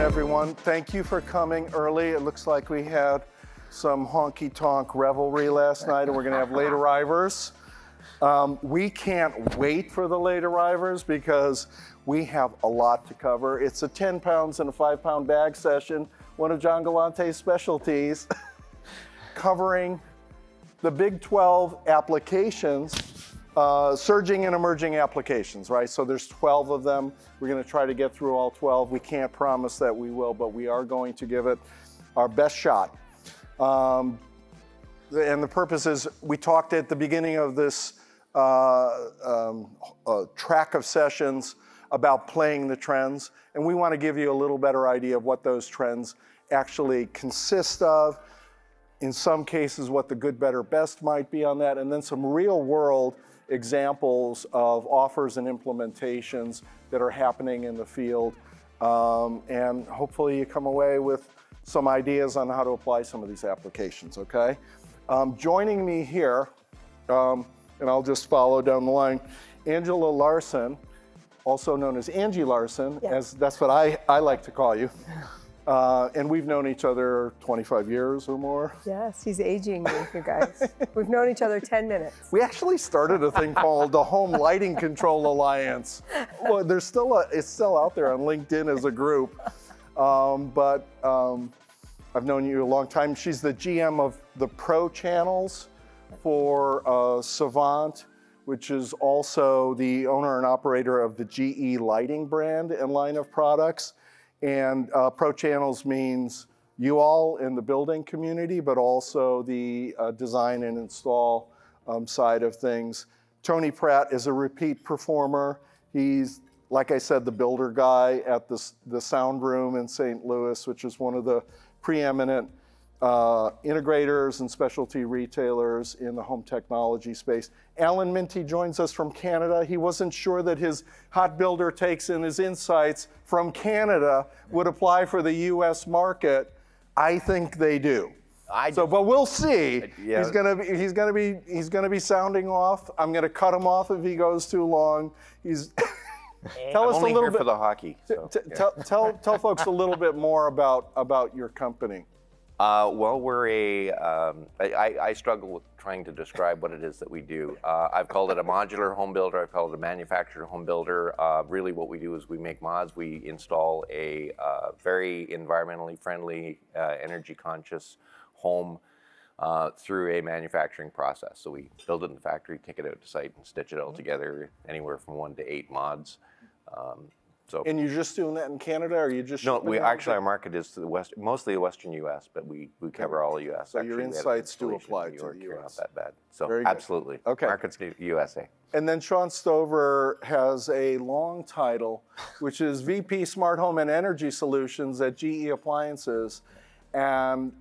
Everyone, thank you for coming early. It looks like we had some honky-tonk revelry last night, and we're going to have late arrivers. We can't wait for the late arrivers because we have a lot to cover. It's a 10 pounds and a 5-pound bag session, one of John Galante's specialties, covering the big 12 applications, surging and emerging applications, right? So there's 12 of them. We're going to try to get through all 12. We can't promise that we will, but we are going to give it our best shot. And the purpose is, we talked at the beginning of this track of sessions about playing the trends, and we want to give you a little better idea of what those trends actually consist of. In some cases, what the good, better, best might be on that, and then some real world examples of offers and implementations that are happening in the field. And hopefully you come away with some ideas on how to apply some of these applications, okay? Joining me here, and I'll just follow down the line, Angela Larson, also known as Angie Larson, yes. As that's what I like to call you. And we've known each other 25 years or more. Yes, he's aging me, you guys. We've known each other 10 minutes. We actually started a thing called the Home Lighting Control Alliance. Well, it's still out there on LinkedIn as a group. But I've known you a long time. She's the GM of the Pro channels for Savant, which is also the owner and operator of the GE lighting brand and line of products. And Pro Channels means you all in the building community, but also the design and install side of things. Tony Pratte is a repeat performer. He's, like I said, the builder guy at the Sound Room in St. Louis, which is one of the preeminent integrators and specialty retailers in the home technology space. Alan Minty joins us from Canada. He wasn't sure that his hot builder takes and his insights from Canada would apply for the US market. I think they do. But we'll see. Yeah. He's gonna be sounding off. I'm gonna cut him off if he goes too long. Tell us a little bit for the hockey. So, tell folks a little bit more about your company. Well, we're I struggle with trying to describe what it is that we do. I've called it a modular home builder. I've called it a manufactured home builder. Really what we do is we make mods. We install a very environmentally friendly, energy conscious home through a manufacturing process. So we build it in the factory, take it out to site, and stitch it all together, anywhere from 1 to 8 mods. And you're just doing that in Canada, or you just no? Our market is to the west, mostly the Western U.S., but we cover all the U.S. So your insights do apply to the U.S. Not that bad. So very absolutely, okay. Markets USA. And then Shawn Stover has a long title, which is VP Smart Home and Energy Solutions at GE Appliances, and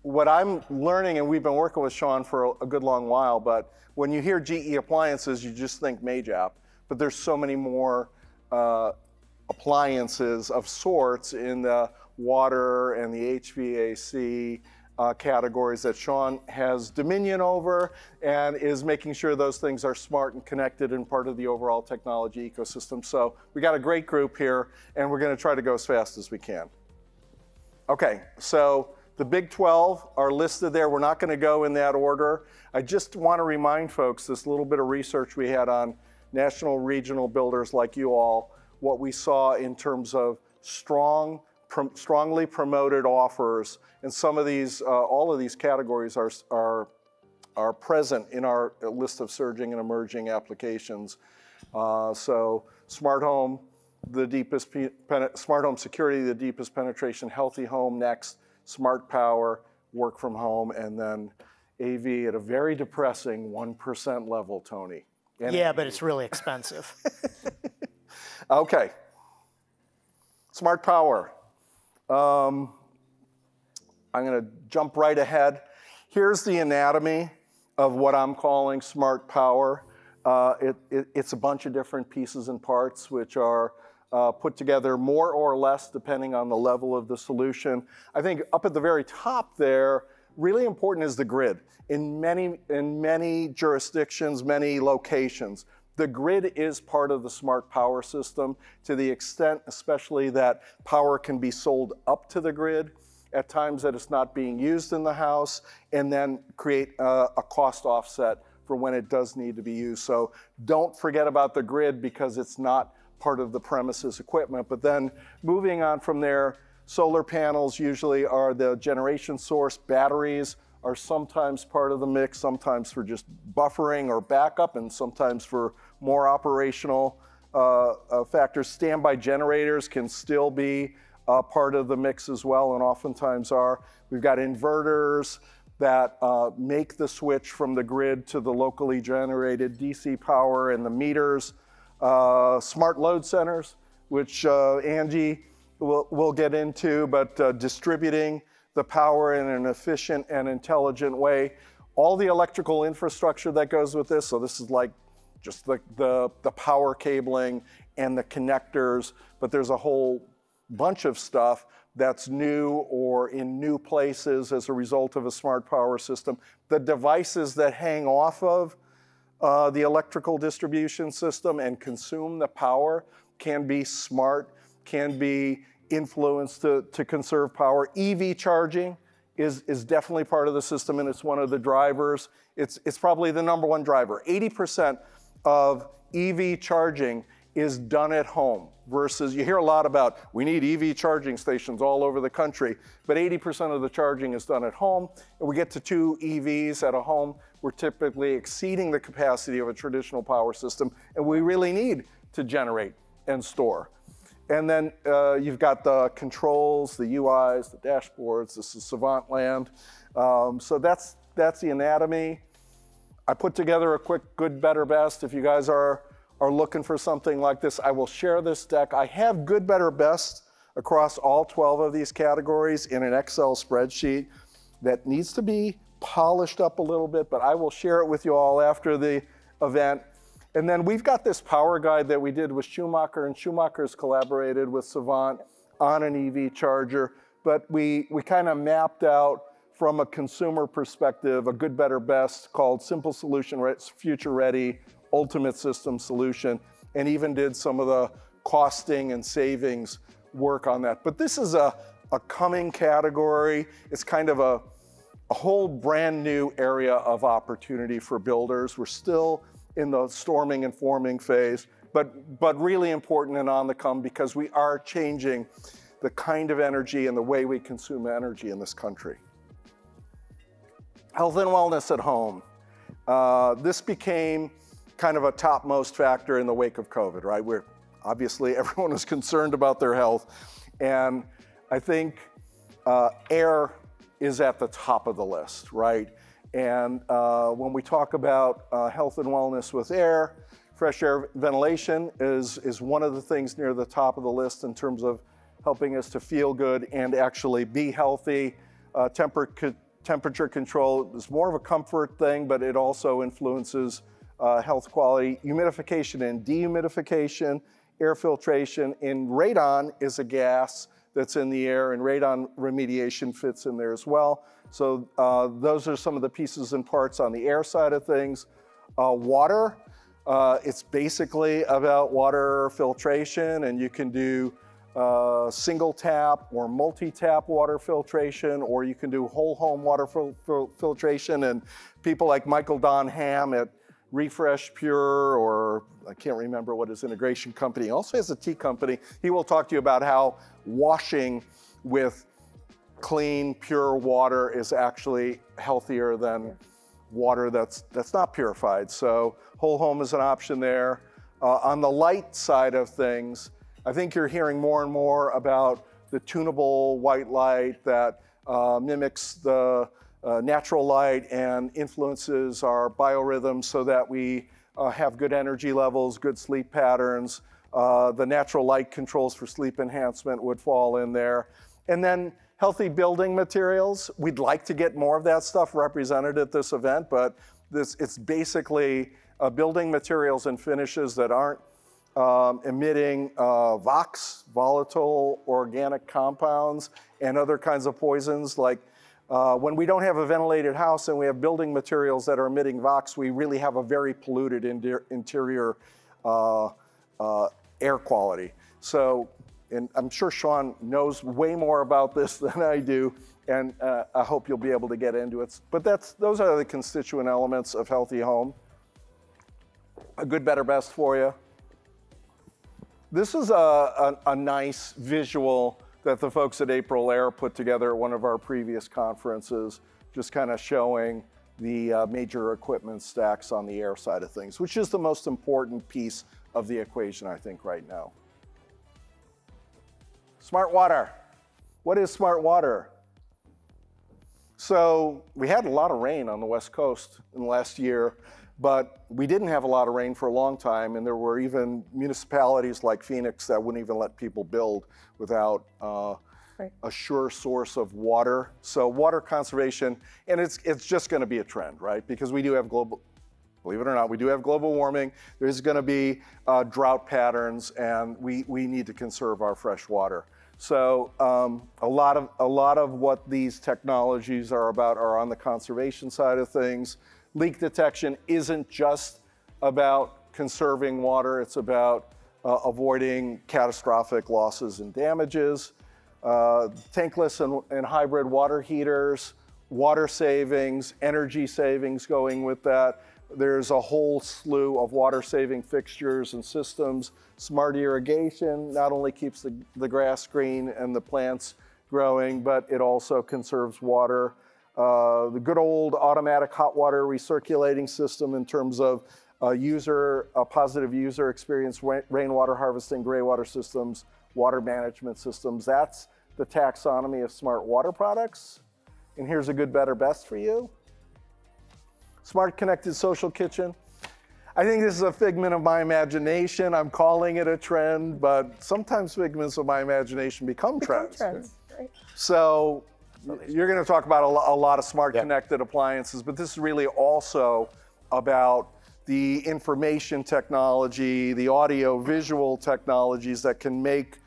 what I'm learning, and we've been working with Shawn for a good long while, but when you hear GE Appliances, you just think Majap. But there's so many more appliances of sorts in the water and the HVAC categories that Shawn has dominion over and is making sure those things are smart and connected and part of the overall technology ecosystem. So we got a great group here, and we're going to try to go as fast as we can. Okay, so the Big 12 are listed there. We're not going to go in that order. I just want to remind folks this little bit of research we had on national regional builders like you all, what we saw in terms of strongly promoted offers, and some of these, all of these categories are present in our list of surging and emerging applications. So smart home, smart home security, the deepest penetration, healthy home next, smart power, work from home, and then AV at a very depressing 1% level, Tony. Yeah, but it's really expensive. Okay. Smart power. I'm going to jump right ahead. Here's the anatomy of what I'm calling smart power. It's a bunch of different pieces and parts, which are put together more or less depending on the level of the solution. I think up at the very top there, really important is the grid. In many jurisdictions, many locations, the grid is part of the smart power system to the extent especially that power can be sold up to the grid at times that it's not being used in the house, and then create a cost offset for when it does need to be used. So don't forget about the grid because it's not part of the premises equipment. But then moving on from there, solar panels usually are the generation source. Batteries are sometimes part of the mix, sometimes for just buffering or backup, and sometimes for more operational factors. Standby generators can still be part of the mix as well, and oftentimes are. We've got inverters that make the switch from the grid to the locally generated DC power, and the meters. Smart load centers, which Angie will get into, but distributing the power in an efficient and intelligent way. All the electrical infrastructure that goes with this, so this is like just the power cabling and the connectors, but there's a whole bunch of stuff that's new or in new places as a result of a smart power system. The devices that hang off of the electrical distribution system and consume the power can be smart, can be influenced to conserve power. EV charging is definitely part of the system, and it's one of the drivers. It's probably the number one driver. 80% of EV charging is done at home versus, you hear a lot about, we need EV charging stations all over the country, but 80% of the charging is done at home. And we get to 2 EVs at a home, we're typically exceeding the capacity of a traditional power system, and we really need to generate and store. And then you've got the controls, the UIs, the dashboards. This is Savant land. So that's the anatomy. I put together a quick good, better, best. If you guys are looking for something like this, I will share this deck. I have good, better, best across all 12 of these categories in an Excel spreadsheet that needs to be polished up a little bit, but I will share it with you all after the event. And then we've got this power guide that we did with Schumacher, and Schumacher's collaborated with Savant on an EV charger, but we kind of mapped out from a consumer perspective a good, better, best called Simple Solution, Future Ready, Ultimate System Solution, and even did some of the costing and savings work on that. But this is a coming category. It's kind of a whole brand new area of opportunity for builders. We're still in the storming and forming phase, but really important and on the come because we are changing the kind of energy and the way we consume energy in this country. Health and wellness at home. This became kind of a topmost factor in the wake of COVID, right? Where obviously everyone was concerned about their health. And I think air is at the top of the list, right? And when we talk about health and wellness with air, fresh air ventilation is one of the things near the top of the list in terms of helping us to feel good and actually be healthy. Temperature control is more of a comfort thing, but it also influences health quality. Humidification and dehumidification, air filtration, and radon is a gas that's in the air, and radon remediation fits in there as well. So those are some of the pieces and parts on the air side of things. Water, it's basically about water filtration, and you can do single tap or multi-tap water filtration, or you can do whole home water filtration. And people like Michael Don Ham at Refresh Pure, or I can't remember what his integration company, also has a tea company. He will talk to you about how washing with clean, pure water is actually healthier than water that's not purified. So whole home is an option there. On the light side of things, I think you're hearing more and more about the tunable white light that mimics the natural light and influences our biorhythms so that we have good energy levels, good sleep patterns. The natural light controls for sleep enhancement would fall in there. And then healthy building materials. We'd like to get more of that stuff represented at this event, but it's basically building materials and finishes that aren't emitting VOX, volatile organic compounds, and other kinds of poisons. Like when we don't have a ventilated house and we have building materials that are emitting VOX, we really have a very polluted interior air quality. So, and I'm sure Shawn knows way more about this than I do, and I hope you'll be able to get into it. But those are the constituent elements of healthy home. A good, better, best for you. This is a nice visual that the folks at April Air put together at one of our previous conferences, just kind of showing the major equipment stacks on the air side of things, which is the most important piece of the equation, I think, right now. Smart water. What is smart water? So we had a lot of rain on the West Coast in the last year, but we didn't have a lot of rain for a long time, and there were even municipalities like Phoenix that wouldn't even let people build without a sure source of water. So water conservation, and it's just going to be a trend, right? Because we do have global, believe it or not, we do have global warming. There's going to be drought patterns, and we need to conserve our fresh water. So a lot of what these technologies are about are on the conservation side of things. Leak detection isn't just about conserving water, it's about avoiding catastrophic losses and damages. Tankless and hybrid water heaters, water savings, energy savings going with that. There's a whole slew of water-saving fixtures and systems. Smart irrigation not only keeps the grass green and the plants growing, but it also conserves water. The good old automatic hot water recirculating system in terms of a positive user experience, rainwater harvesting, gray water systems, water management systems. That's the taxonomy of smart water products. And here's a good, better, best for you. Smart connected social kitchen. I think this is a figment of my imagination. I'm calling it a trend, but sometimes figments of my imagination become trends. Right. So you're going to talk about a lot of smart connected appliances, but this is really also about the information technology, the audio visual technologies that can make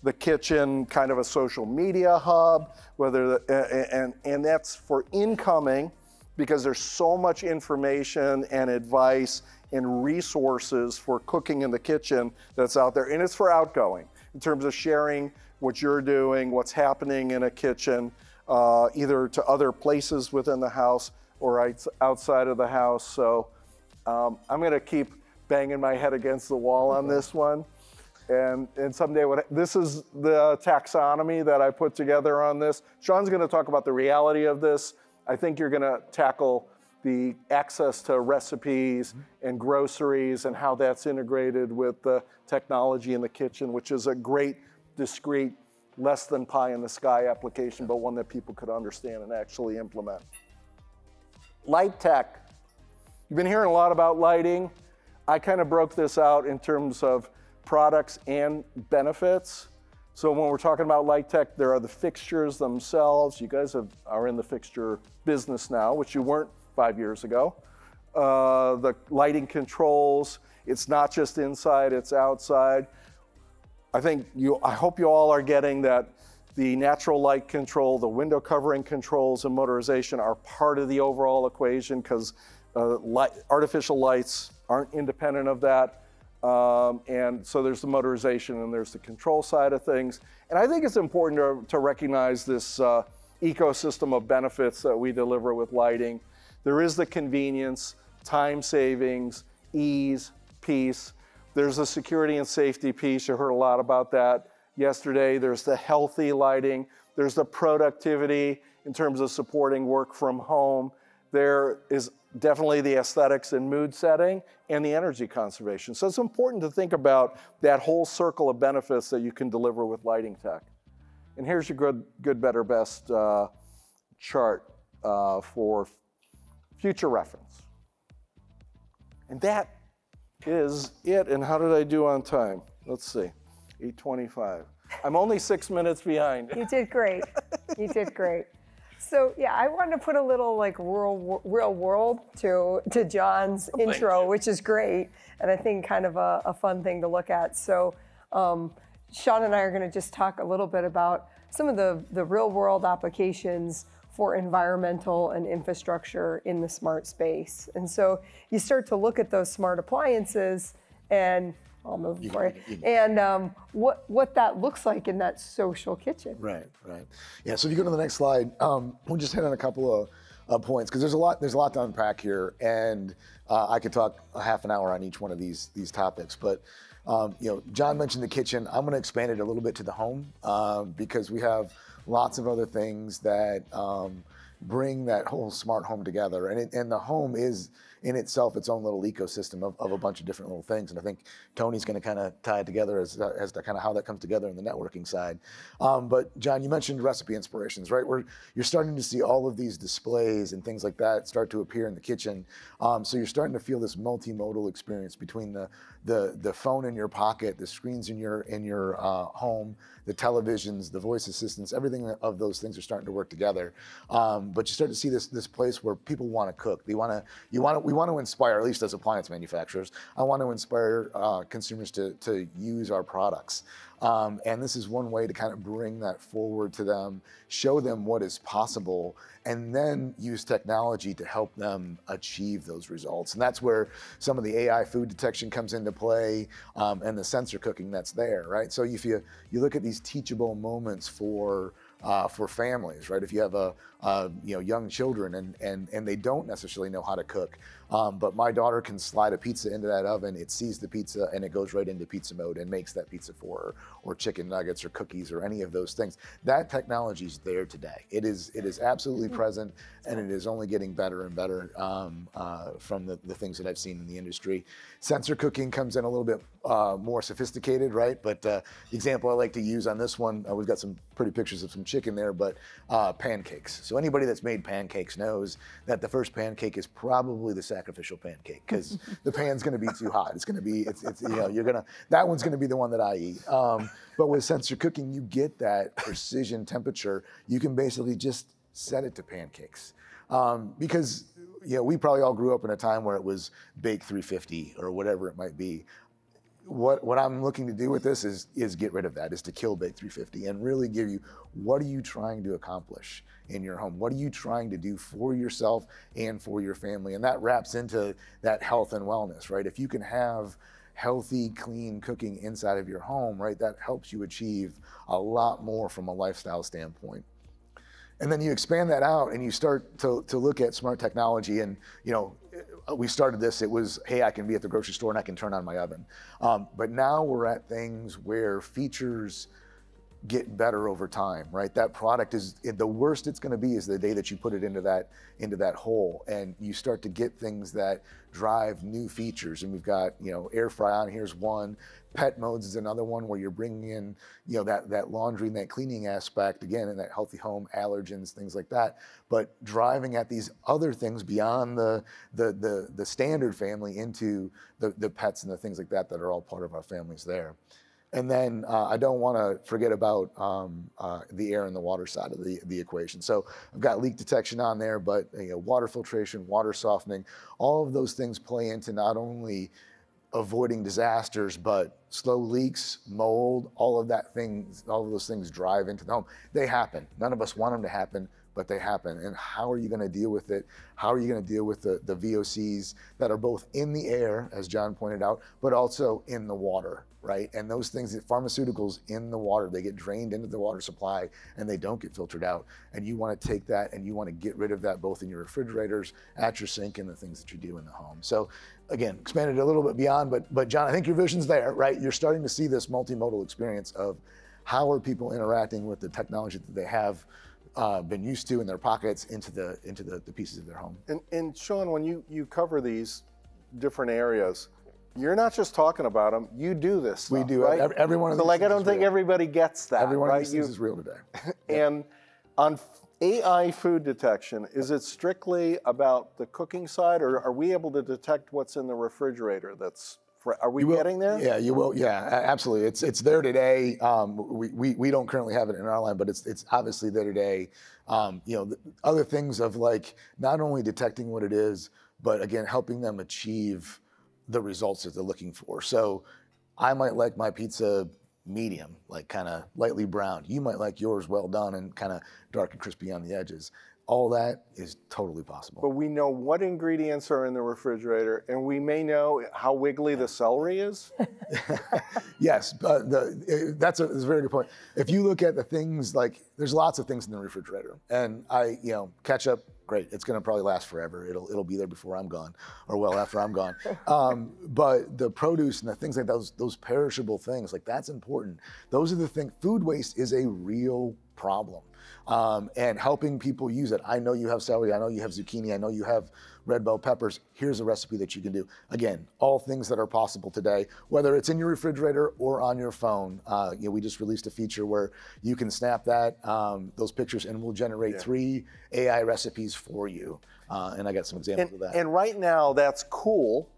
the kitchen kind of a social media hub, and that's for incoming, because there's so much information and advice and resources for cooking in the kitchen that's out there. And it's for outgoing, in terms of sharing what you're doing, what's happening in a kitchen, either to other places within the house or outside of the house. So I'm gonna keep banging my head against the wall on this one. And someday, this is the taxonomy that I put together on this. Shawn's gonna talk about the reality of this. I think you're gonna tackle the access to recipes and groceries and how that's integrated with the technology in the kitchen, which is a great, discrete, less than pie in the sky application, but one that people could understand and actually implement. Light tech. You've been hearing a lot about lighting. I kind of broke this out in terms of products and benefits. So when we're talking about light tech, there are the fixtures themselves. You guys are in the fixture business now, which you weren't 5 years ago. The lighting controls, it's not just inside, it's outside. I hope you all are getting that the natural light control, the window covering controls and motorization are part of the overall equation, because artificial lights aren't independent of that. And so there's the motorization and there's the control side of things. And I think it's important to recognize this ecosystem of benefits that we deliver with lighting. There is the convenience, time savings, ease, peace. There's the security and safety piece. You heard a lot about that yesterday. There's the healthy lighting. There's the productivity in terms of supporting work from home. There is definitely the aesthetics and mood setting and the energy conservation. So it's important to think about that whole circle of benefits that you can deliver with lighting tech. And here's your good, better, best chart for future reference. And that is it. And how did I do on time? Let's see, 8:25. I'm only 6 minutes behind. You did great. You did great. So yeah, I wanted to put a little like real world to John's intro, which is great, and I think kind of a fun thing to look at. So Shawn and I are going to just talk a little bit about some of the real world applications for environmental and infrastructure in the smart space. And so you start to look at those smart appliances and I'll move for you. And what that looks like in that social kitchen. Right. Yeah, so if you go to the next slide, we'll just hit on a couple of points, because there's a lot to unpack here, and I could talk a half an hour on each one of these topics. But John mentioned the kitchen. I'm going to expand it a little bit to the home, because we have lots of other things that bring that whole smart home together. And the home is in itself its own little ecosystem of a bunch of different little things. And I think Tony's going to kind of tie it together as to kind of how that comes together in the networking side. But John, you mentioned recipe inspirations, right? Where you're starting to see all of these displays and things like that start to appear in the kitchen. So you're starting to feel this multimodal experience between the phone in your pocket, the screens in your home, the televisions, the voice assistants, everything of those things are starting to work together. But you start to see this place where people want to cook. We want to inspire, at least as appliance manufacturers, I want to inspire consumers to use our products. And this is one way to kind of bring that forward to them, show them what is possible, and then use technology to help them achieve those results. And that's where some of the AI food detection comes into play, and the sensor cooking that's there, right? So if you look at these teachable moments for families, right? If you have young children and they don't necessarily know how to cook, but my daughter can slide a pizza into that oven, it sees the pizza and it goes right into pizza mode and makes that pizza for her, or chicken nuggets or cookies or any of those things. That technology is there today. It is absolutely present, and it is only getting better and better from the things that I've seen in the industry. Sensor cooking comes in a little bit more sophisticated, right? But the example I like to use on this one, we've got some pretty pictures of some chicken there, but pancakes. So anybody that's made pancakes knows that the first pancake is probably the sacrificial pancake, because the pan's going to be too hot. It's going to be, that one's going to be the one that I eat. But with sensor cooking, you get that precision temperature. You can basically just set it to pancakes. Because we probably all grew up in a time where it was bake 350 or whatever it might be. What I'm looking to do with this is get rid of that, is to kill bake 350 and really give you, what are you trying to accomplish in your home? What are you trying to do for yourself and for your family? And that wraps into that health and wellness, right? If you can have healthy, clean cooking inside of your home, right, that helps you achieve a lot more from a lifestyle standpoint. And then you expand that out and you start to look at smart technology. And we started this, it was, hey, I can be at the grocery store and I can turn on my oven. But now we're at things where features get better over time, right? That product is, the worst it's going to be is the day that you put it into that hole, and you start to get things that drive new features. And we've got, air fry on here's one. Pet modes is another one, where you're bringing in, that laundry and that cleaning aspect, again, in that healthy home, allergens, things like that, but driving at these other things beyond the standard family into the pets and the things like that are all part of our families there. And then I don't want to forget about the air and the water side of the equation. So I've got leak detection on there, but water filtration, water softening, all of those things play into not only avoiding disasters, but slow leaks, mold, all of those things drive into the home. They happen. None of us want them to happen, but they happen. And how are you going to deal with it? How are you going to deal with the VOCs that are both in the air, as John pointed out, but also in the water, right? And those things, pharmaceuticals in the water, they get drained into the water supply and they don't get filtered out. And you want to take that and you want to get rid of that both in your refrigerators, at your sink, and the things that you do in the home. So again, expanded a little bit beyond, but John, I think your vision's there, right? You're starting to see this multimodal experience of how are people interacting with the technology that they have been used to in their pockets into the pieces of their home. And Shawn, when you cover these different areas, you're not just talking about them, you do this stuff, we do, right? Every one of these I don't think everybody gets that, every one right? of these things is real today. And on AI food detection, is it strictly about the cooking side, or are we able to detect what's in the refrigerator that's Are we getting there? Yeah, you will. Yeah, absolutely. It's there today. We don't currently have it in our line, but it's obviously there today. Other things of like not only detecting what it is, but again, helping them achieve the results that they're looking for. So I might like my pizza medium, like kind of lightly browned. You might like yours well done and kind of dark and crispy on the edges. All that is totally possible. But we know what ingredients are in the refrigerator, and we may know how wiggly the celery is. Yes, that's a very good point. If you look at the things, like there's lots of things in the refrigerator, and ketchup, great, it's gonna probably last forever. It'll be there before I'm gone, or well after I'm gone. But the produce and the things like those perishable things, like that's important. Those are the things. Food waste is a real problem. And helping people use it. I know you have celery, I know you have zucchini, I know you have red bell peppers. Here's a recipe that you can do. Again, all things that are possible today, whether it's in your refrigerator or on your phone. We just released a feature where you can snap those pictures and we'll generate 3 AI recipes for you. And I got some examples of that. And right now that's cool,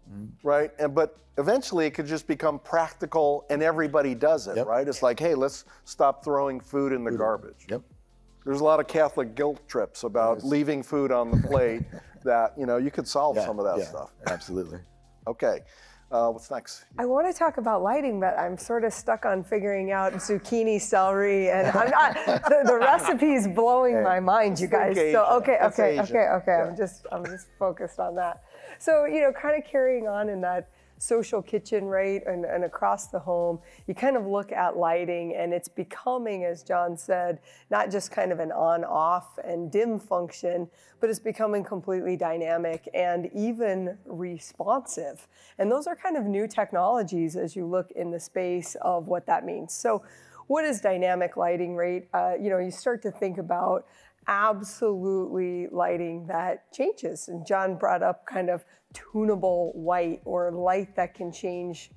right? But eventually it could just become practical and everybody does it, right? It's like, hey, let's stop throwing food in the garbage. Yep. There's a lot of Catholic guilt trips about leaving food on the plate that, you could solve some of that stuff. Absolutely. Okay, what's next? I want to talk about lighting, but I'm sort of stuck on figuring out zucchini, celery, and I'm not, the recipe's blowing my mind, you guys. So, okay. Yeah. I'm just focused on that. So, kind of carrying on in that social kitchen, right, and across the home, you kind of look at lighting and it's becoming, as John said, not just kind of an on-off and dim function, but it's becoming completely dynamic and even responsive. And those are kind of new technologies as you look in the space of what that means. So what is dynamic lighting, right? You start to think about absolutely lighting that changes. And John brought up kind of tunable white or light that can change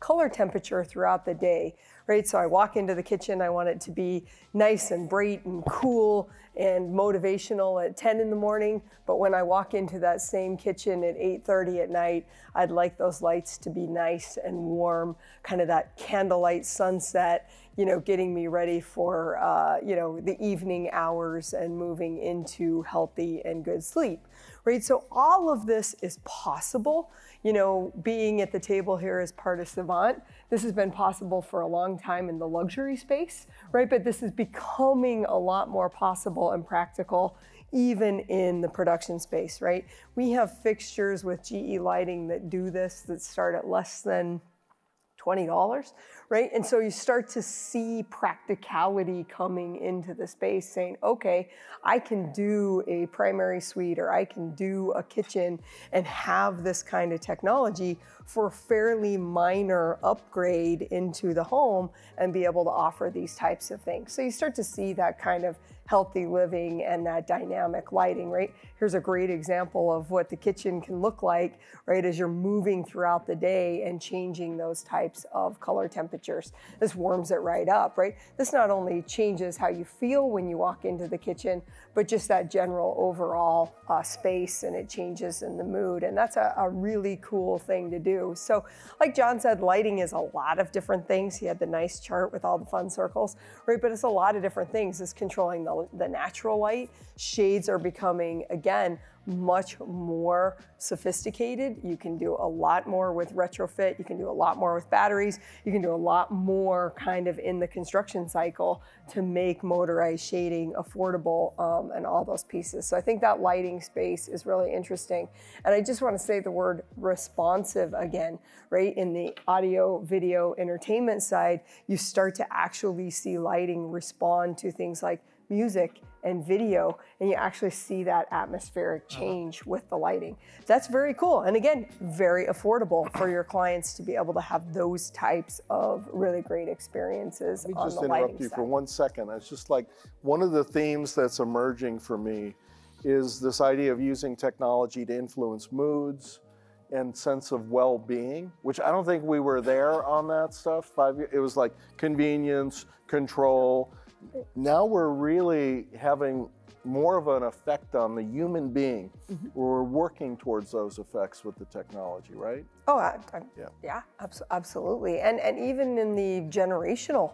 color temperature throughout the day, right? So I walk into the kitchen, I want it to be nice and bright and cool and motivational at 10 in the morning. But when I walk into that same kitchen at 8:30 at night, I'd like those lights to be nice and warm, kind of that candlelight sunset, getting me ready for, the evening hours and moving into healthy and good sleep, right? So all of this is possible. Being at the table here as part of Savant, this has been possible for a long time in the luxury space, right? But this is becoming a lot more possible and practical even in the production space, right? We have fixtures with GE lighting that do this that start at less than $20, right? And so you start to see practicality coming into the space saying, okay, I can do a primary suite or I can do a kitchen and have this kind of technology for a fairly minor upgrade into the home and be able to offer these types of things. So you start to see that kind of healthy living and that dynamic lighting, right? Here's a great example of what the kitchen can look like, right, as you're moving throughout the day and changing those types of color temperatures. This warms it right up, right? This not only changes how you feel when you walk into the kitchen, but just that general overall space, and it changes in the mood. And that's a really cool thing to do. So like John said, lighting is a lot of different things. He had the nice chart with all the fun circles, right? But it's a lot of different things. It's controlling the natural light. Shades are becoming, again, much more sophisticated. You can do a lot more with retrofit. You can do a lot more with batteries. You can do a lot more kind of in the construction cycle to make motorized shading affordable and all those pieces. So I think that lighting space is really interesting. And I just want to say the word responsive again, right? In the audio, video, entertainment side, you start to actually see lighting respond to things like music and video, and you actually see that atmospheric change with the lighting. That's very cool. And again, very affordable for your clients to be able to have those types of really great experiences on the lighting side. Let me just interrupt you for 1 second. It's just like one of the themes that's emerging for me is this idea of using technology to influence moods and sense of well-being, which I don't think we were there on that stuff. It was like convenience, control. Now we're really having more of an effect on the human being. We're working towards those effects with the technology, right? Oh, yeah, absolutely. And even in the generational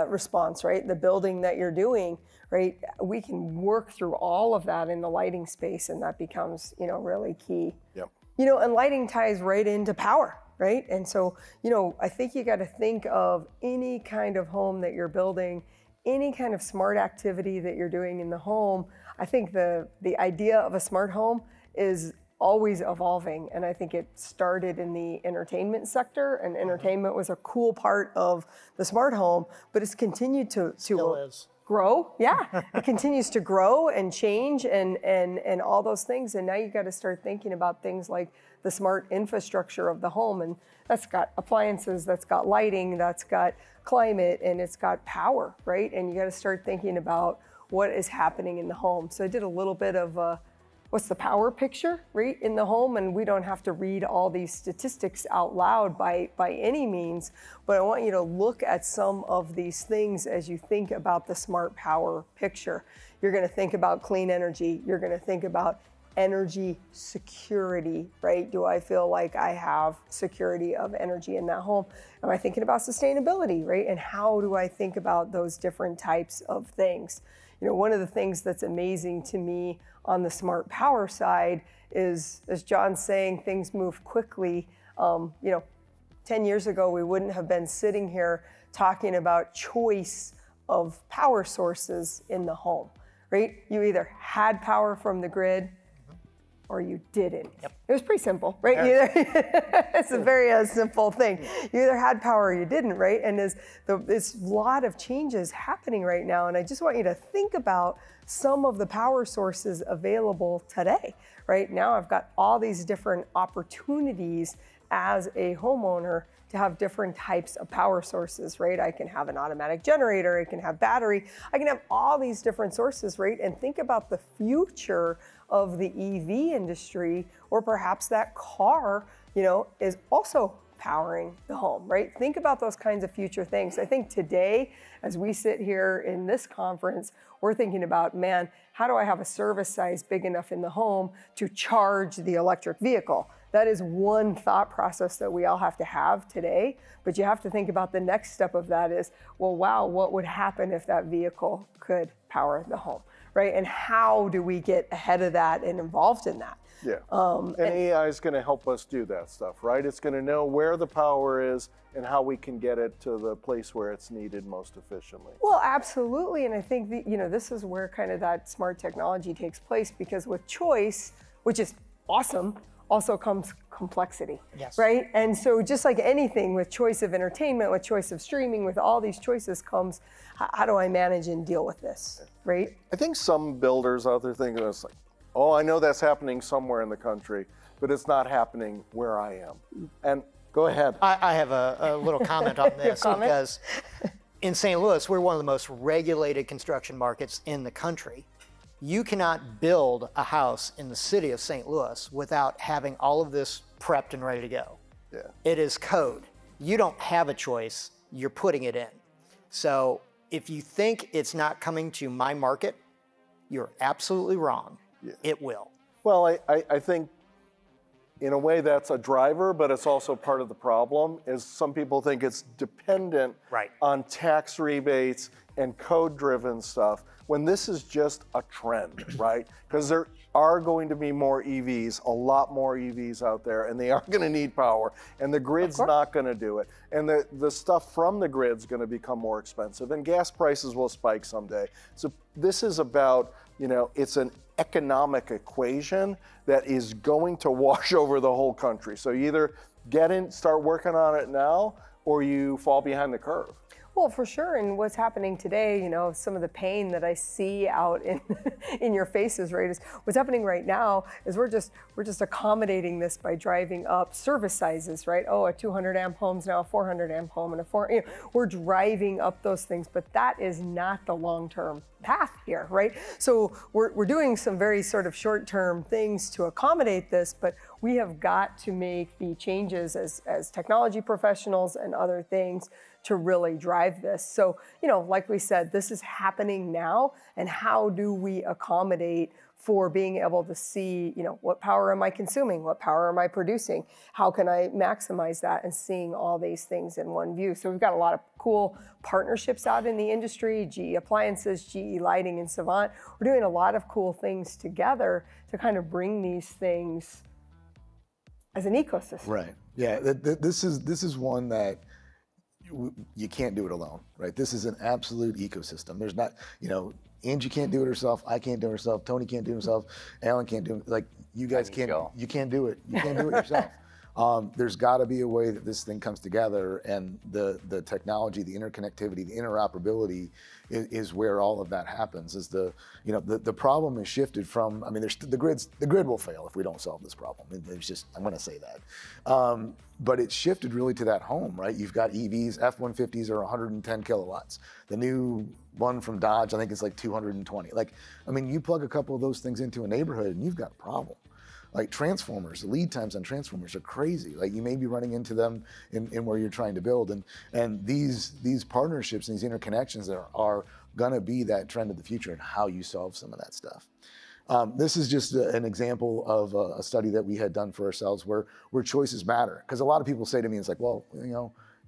response, right? The building that you're doing, right? We can work through all of that in the lighting space, and that becomes, you know, really key. Yep. You know, and lighting ties right into power, right? And so, you know, I think you got to think of any kind of home that you're building, any kind of smart activity that you're doing in the home. I think the idea of a smart home is always evolving, and I think it started in the entertainment sector, and entertainment was a cool part of the smart home, but it's continued to Still is. grow. Yeah, it continues to grow and change and all those things, and now you got to start thinking about things like the smart infrastructure of the home, and that's got appliances, that's got lighting, that's got climate, and it's got power, right? And you got to start thinking about what is happening in the home. So I did a little bit of what's the power picture, right, in the home, and we don't have to read all these statistics out loud by any means, but I want you to look at some of these things as you think about the smart power picture. You're going to think about clean energy. You're going to think about energy security, right? Do I feel like I have security of energy in that home? Am I thinking about sustainability, right? And how do I think about those different types of things? You know, one of the things that's amazing to me on the smart power side is, as John's saying, things move quickly. You know, 10 years ago, we wouldn't have been sitting here talking about choice of power sources in the home, right? You either had power from the grid or you didn't. Yep. It was pretty simple, right? It's a very simple thing. You either had power or you didn't, right? And there's a lot of changes happening right now, and I just want you to think about some of the power sources available today. Right now, I've got all these different opportunities as a homeowner to have different types of power sources, right? I can have an automatic generator, I can have battery, I can have all these different sources, right? And think about the future of the EV industry, or perhaps that car, you know, is also powering the home, right? Think about those kinds of future things. I think today, as we sit here in this conference, we're thinking about, man, how do I have a service size big enough in the home to charge the electric vehicle? That is one thought process that we all have to have today, but you have to think about the next step of that is, well, wow, what would happen if that vehicle could power the home, right? And how do we get ahead of that and involved in that? Yeah, and AI is going to help us do that stuff, right? It's going to know where the power is and how we can get it to the place where it's needed most efficiently. Well, absolutely, and I think that, you know, this is where kind of that smart technology takes place, because with choice, which is awesome, also comes complexity, yes, right? And so just like anything with choice of entertainment, with choice of streaming, with all these choices comes, how do I manage and deal with this, right? I think some builders out there thinking it's like, oh, I know that's happening somewhere in the country, but it's not happening where I am. And go ahead. I have a little comment on this because in St. Louis, we're one of the most regulated construction markets in the country. You cannot build a house in the city of St. Louis without having all of this prepped and ready to go. Yeah. It is code. You don't have a choice, you're putting it in. So if you think it's not coming to my market, you're absolutely wrong. Yeah. It will. Well, I think in a way that's a driver, but it's also part of the problem, is some people think it's dependent on tax rebates and code-driven stuff, when this is just a trend, right? Because there are going to be more EVs, a lot more EVs out there, and they are going to need power, and the grid's not going to do it. And the stuff from the grid's going to become more expensive, and gas prices will spike someday. So this is about, you know, it's an economic equation that is going to wash over the whole country. So you either get in, start working on it now, or you fall behind the curve. Well, for sure, and what's happening today, you know, some of the pain that I see out in your faces, right, is what's happening right now is we're just accommodating this by driving up service sizes, right? Oh, a 200 amp home's now a 400 amp home, and we're driving up those things, but that is not the long-term path here, right? So we're doing some very sort of short-term things to accommodate this, but we have got to make the changes as technology professionals and other things to really drive this. So, like we said, this is happening now, and how do we accommodate for being able to see, what power am I consuming? What power am I producing? How can I maximize that? And seeing all these things in one view. So we've got a lot of cool partnerships out in the industry, GE Appliances, GE Lighting, and Savant. We're doing a lot of cool things together to kind of bring these things as an ecosystem. Right. Yeah. This is one that you can't do it alone, right? This is an absolute ecosystem. There's not, Angie can't do it herself. I can't do it herself. Tony can't do it himself. Alan can't do it. Like, you guys can't. You can't do it. You can't do it yourself. There's got to be a way that this thing comes together, and the technology, the interconnectivity, the interoperability is where all of that happens. Is the problem has shifted from. I mean, the grid will fail if we don't solve this problem. It's just, I'm going to say that. But it's shifted really to that home, right? You've got EVs, F-150s are 110 kilowatts. The new one from Dodge, I think it's like 220. Like, I mean, you plug a couple of those things into a neighborhood and you've got a problem. Like transformers, the lead times on transformers are crazy. Like, you may be running into them in where you're trying to build. And these partnerships and these interconnections are gonna be that trend of the future and how you solve some of that stuff. This is just an example of a study that we had done for ourselves where choices matter. Because a lot of people say to me, it's like, well,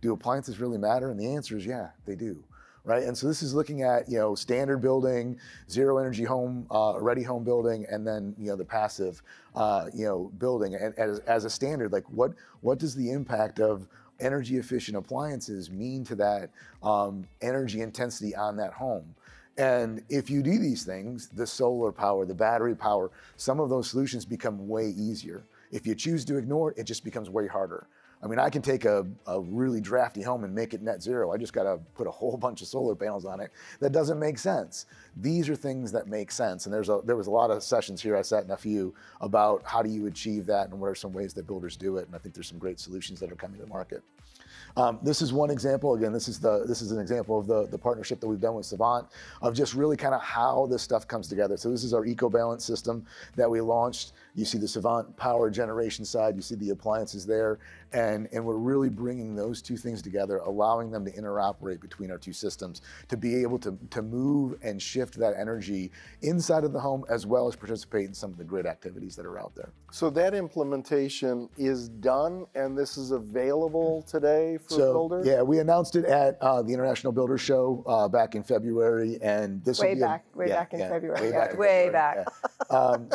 do appliances really matter? And the answer is, yeah, they do. Right, and so this is looking at standard building, zero energy home, ready home building, and then the passive building. And as a standard, like what does the impact of energy efficient appliances mean to that energy intensity on that home? And if you do these things, the solar power, the battery power, some of those solutions become way easier. If you choose to ignore it, it just becomes way harder. I mean, I can take a really drafty home and make it net zero. I just got to put a whole bunch of solar panels on it. That doesn't make sense. These are things that make sense. And there was a lot of sessions here, I sat in a few, about how do you achieve that and what are some ways that builders do it. And I think there's some great solutions that are coming to the market. This is one example. Again, this is an example of the partnership that we've done with Savant, of just really kind of how this stuff comes together. So this is our EcoBalance system that we launched. You see the Savant power generation side, you see the appliances there, and we're really bringing those two things together, allowing them to interoperate between our two systems to be able to move and shift that energy inside of the home, as well as participate in some of the grid activities that are out there. So that implementation is done, and this is available today for builders? Yeah, we announced it at the International Builder Show back in February, and this way back in February. Way back.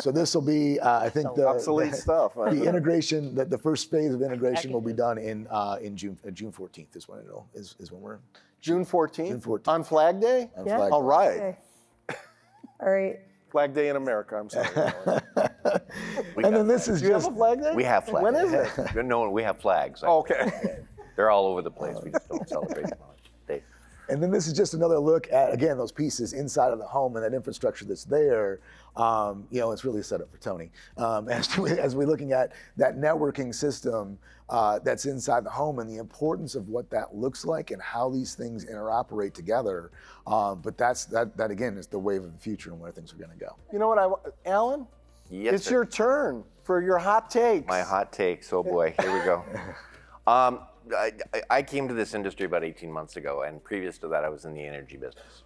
So this will be, I think, the obsolete stuff. The integration, the first phase of integration will be done in June 14th is when we're June 14th? June 14th. On Flag Day? On Flag Day. All right. Okay. All right. Flag Day in America, I'm sorry. And then this is Do you have a Flag Day? We have flags. When is it? No, we have flags. Okay. They're all over the place. We just don't celebrate them on a day. And then this is just another look at, again, those pieces inside of the home and that infrastructure that's there. It's really set up for Tony. As we're looking at that networking system that's inside the home and the importance of what that looks like and how these things interoperate together. But that again is the wave of the future and where things are going to go. You know what, Alan? Yes, it's sir. your turn for your hot takes. My hot takes. Oh boy, here we go. I came to this industry about 18 months ago, and previous to that, I was in the energy business.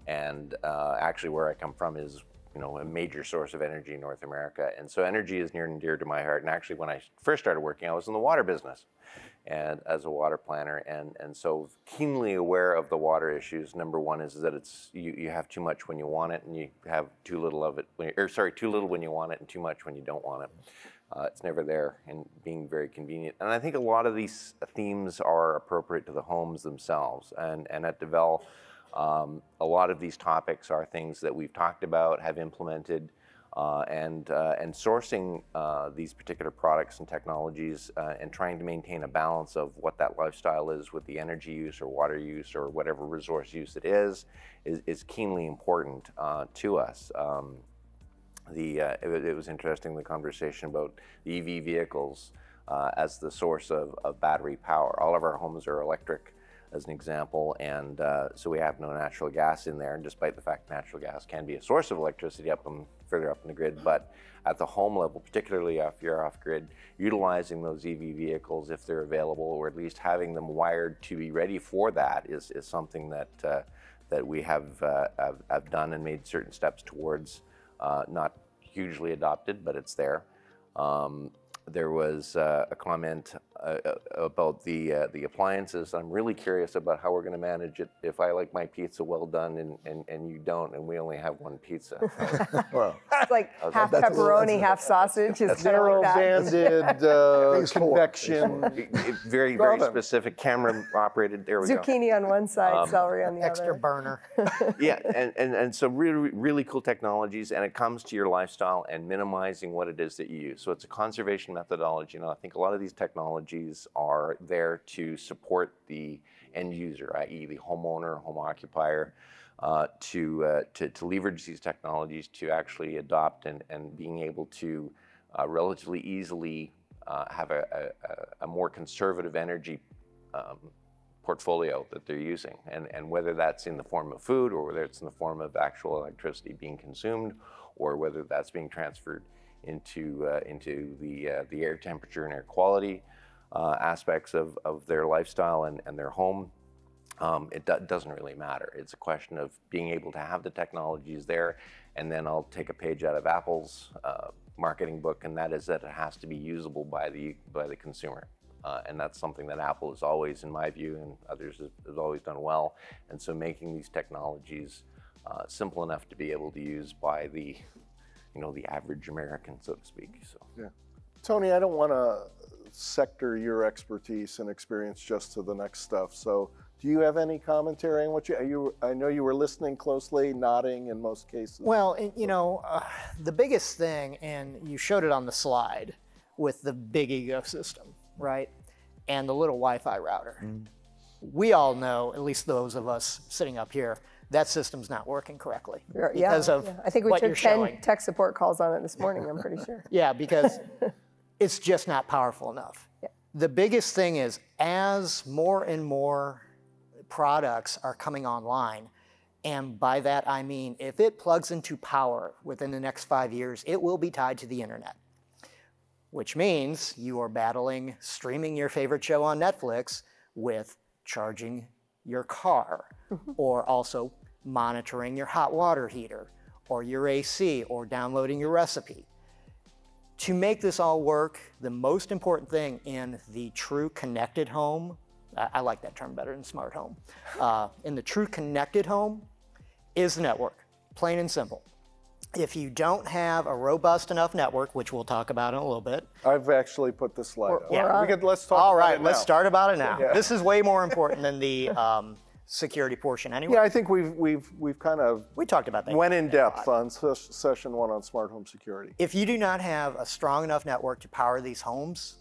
And actually, where I come from is, a major source of energy in North America, and so energy is near and dear to my heart. And actually, when I first started working, I was in the water business, and as a water planner, and so keenly aware of the water issues. Number one is that it's you have too much when you want it, and you have too little of it. Too little when you want it, and too much when you don't want it. It's never there, and being very convenient. And I think a lot of these themes are appropriate to the homes themselves. And at Devel, a lot of these topics are things that we've talked about, have implemented, and sourcing these particular products and technologies, and trying to maintain a balance of what that lifestyle is with the energy use or water use or whatever resource use it is keenly important to us. It was interesting, the conversation about the EV vehicles as the source of battery power. All of our homes are electric as an example, and so we have no natural gas in there, and despite the fact natural gas can be a source of electricity further up in the grid, but at the home level, particularly if you're off grid, utilizing those EV vehicles if they're available, or at least having them wired to be ready for that is something that that we have done and made certain steps towards. Not hugely adopted, but it's there. There was a comment about the appliances. I'm really curious about how we're going to manage it if I like my pizza well done and you don't, and we only have one pizza. Well, It's like half pepperoni, half sausage. Is Zero-banded convection. Very, very specific, camera operated. There we go. Zucchini on one side, celery on the Extra other. burner. Yeah, and so really, really cool technologies, and it comes to your lifestyle and minimizing what it is that you use. So it's a conservation methodology. I think a lot of these technologies are there to support the end user, i.e. the homeowner, home occupier, to leverage these technologies to actually adopt and being able to relatively easily have a more conservative energy portfolio that they're using, and whether that's in the form of food, or whether it's in the form of actual electricity being consumed, or whether that's being transferred into the air temperature and air quality aspects of their lifestyle and their home. It doesn't really matter. It's a question of being able to have the technologies there, and then I'll take a page out of Apple's marketing book, and that is that it has to be usable by the consumer. And that's something that Apple has always, in my view, and others has always done well. And so making these technologies simple enough to be able to use by the average American, so to speak. So Yeah. Tony, I don't want to sector your expertise and experience just to the next stuff. So do you have any commentary on what I know you were listening closely, nodding in most cases. Well, the biggest thing, and you showed it on the slide with the big ecosystem, right? And the little Wi-Fi router. We all know, at least those of us sitting up here, that system's not working correctly because of I think we what took you're 10 showing. tech support calls on it this morning, I'm pretty sure. Yeah, because it's just not powerful enough. Yeah. The biggest thing is, as more and more products are coming online, and by that I mean if it plugs into power within the next 5 years, it will be tied to the internet, which means you are battling streaming your favorite show on Netflix with charging your car, or also monitoring your hot water heater, or your AC, or downloading your recipe. To make this all work, the most important thing in the true connected home, I like that term better than smart home, in the true connected home is the network, plain and simple. If you don't have a robust enough network, which we'll talk about in a little bit. I've actually put the slide up. Yeah. Let's talk All about right, it let's now. start about it now. Yeah. This is way more important than the security portion anyway. Yeah, I think we've kind of We talked about that. went in depth on session 1 on smart home security. If you do not have a strong enough network to power these homes,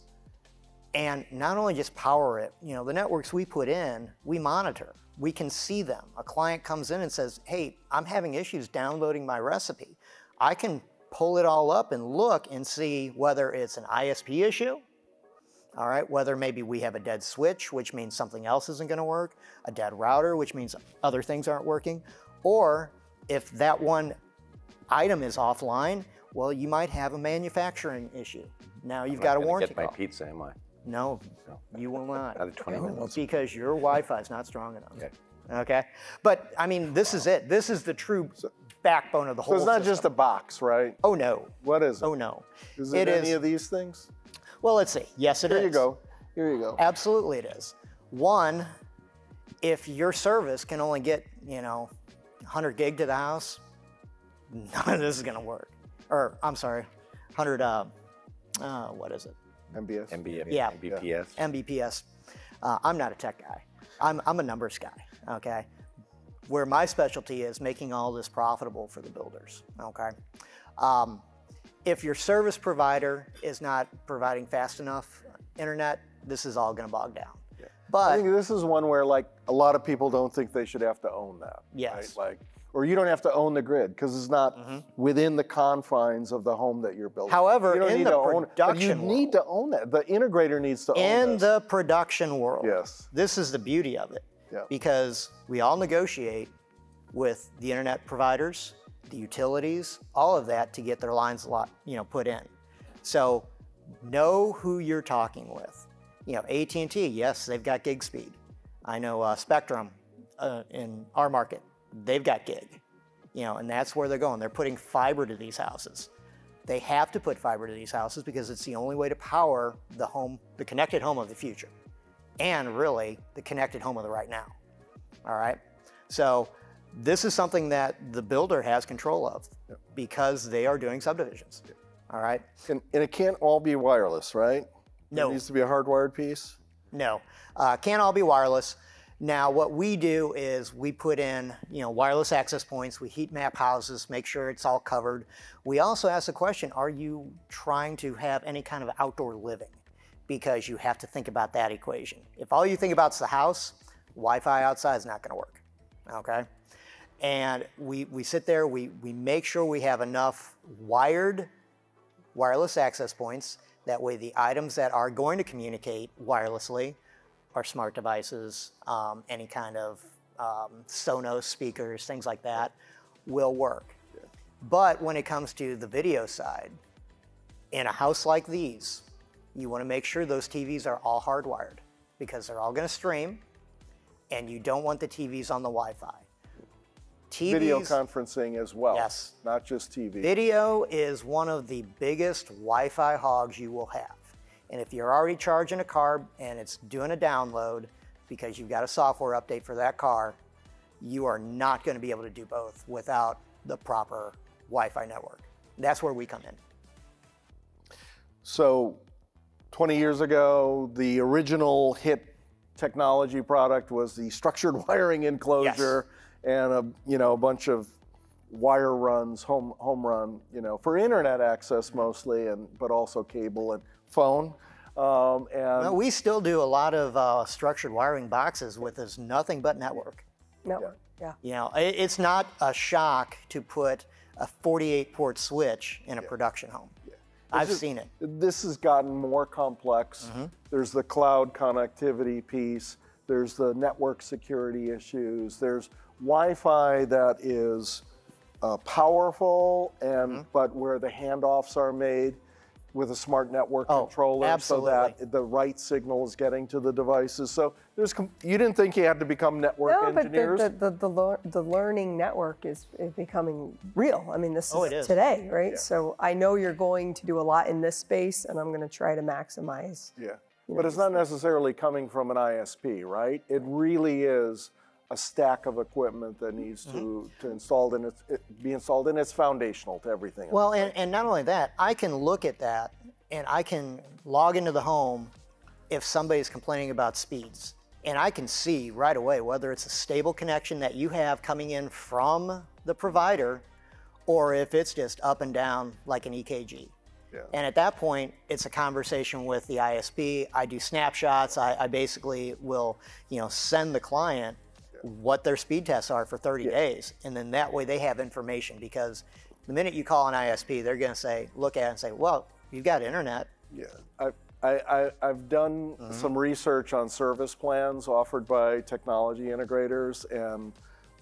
and not only just power it, the networks we put in, we monitor. We can see them. A client comes in and says, hey, I'm having issues downloading my recipe. I can pull it all up and look and see whether it's an ISP issue, all right, whether maybe we have a dead switch, which means something else isn't going to work, a dead router, which means other things aren't working, or if that one item is offline, well, you might have a manufacturing issue. Now you've got a warranty get my call. pizza, am I? No, you will not. Another 20 minutes. Because your Wi-Fi is not strong enough. Okay. Okay? But, I mean, this is it. This is the true backbone of the whole So it's not system. just a box, right? Oh, no. What is it? Oh, no. Is it any of these things? Well, let's see. Yes, it is. Here you go. Here you go. Absolutely it is. One, if your service can only get, 100 gig to the house, none of this is going to work. Or, I'm sorry, 100, what is it? MBS. Yeah. MBPS. MBPS. I'm not a tech guy. I'm a numbers guy, okay? Where my specialty is making all this profitable for the builders, okay? If your service provider is not providing fast enough internet, this is all gonna bog down. I But, think this is one where like a lot of people don't think they should have to own that. Yes. Right? Or you don't have to own the grid because it's not within the confines of the home that you're building. However, you don't in need the to own it, but you production need to own that. The integrator needs to own in this. the production world, Yes. this is the beauty of it. because we all negotiate with the internet providers, the utilities, all of that to get their lines put in. So know who you're talking with. AT&T, yes, they've got gig speed. I know Spectrum in our market, they've got gig, and that's where they're going. They're putting fiber to these houses. They have to put fiber to these houses because it's the only way to power the home, the connected home of the future, and really the connected home of the right now. All right. So this is something that the builder has control of because they are doing subdivisions. All right. And it can't all be wireless, right? No. It needs to be a hardwired piece? No. Can't all be wireless. Now, what we do is we put in, wireless access points. We heat map houses, make sure it's all covered. We also ask the question, are you trying to have any kind of outdoor living? Because you have to think about that equation. If all you think about is the house, Wi-Fi outside is not going to work, okay? And we sit there, we make sure we have enough wireless access points. That way the items that are going to communicate wirelessly are smart devices, any kind of Sonos speakers, things like that, will work. But when it comes to the video side, in a house like these, you want to make sure those TVs are all hardwired because they're all going to stream, and you don't want the TVs on the Wi-Fi. Video conferencing as well. Yes. Not just TV. Video is one of the biggest Wi-Fi hogs you will have. And if you're already charging a car and it's doing a download because you've got a software update for that car, you are not going to be able to do both without the proper Wi-Fi network. That's where we come in. So 20 years ago, the original hit technology product was the structured wiring enclosure and a bunch of wire runs, home run, for internet access mostly, but also cable and phone. No, we still do a lot of structured wiring boxes with this nothing but network. Network, yeah. It's not a shock to put a 48-port switch in a production home. I've seen it. This has gotten more complex. There's the cloud connectivity piece. There's the network security issues. There's Wi-Fi that is powerful, but where the handoffs are made with a smart network controller absolutely. so that the right signal is getting to the devices. So you didn't think you had to become network engineers? But the learning network is becoming real. I mean, this is today, right? Yeah. So I know you're going to do a lot in this space, and I'm going to try to maximize. Yeah, but it's not necessarily coming from an ISP, right? It really is a stack of equipment that needs to be installed, and it's foundational to everything else. Well, and not only that, I can look at that and I can log into the home if somebody's complaining about speeds. And I can see right away whether it's a stable connection that you have coming in from the provider or if it's just up and down like an EKG. Yeah. And at that point, it's a conversation with the ISP. I do snapshots. I basically will, send the client what their speed tests are for 30 days. And then that way they have information, because the minute you call an ISP, they're going to say, look at it and say, well, you've got internet. Yeah, I've done some research on service plans offered by technology integrators, and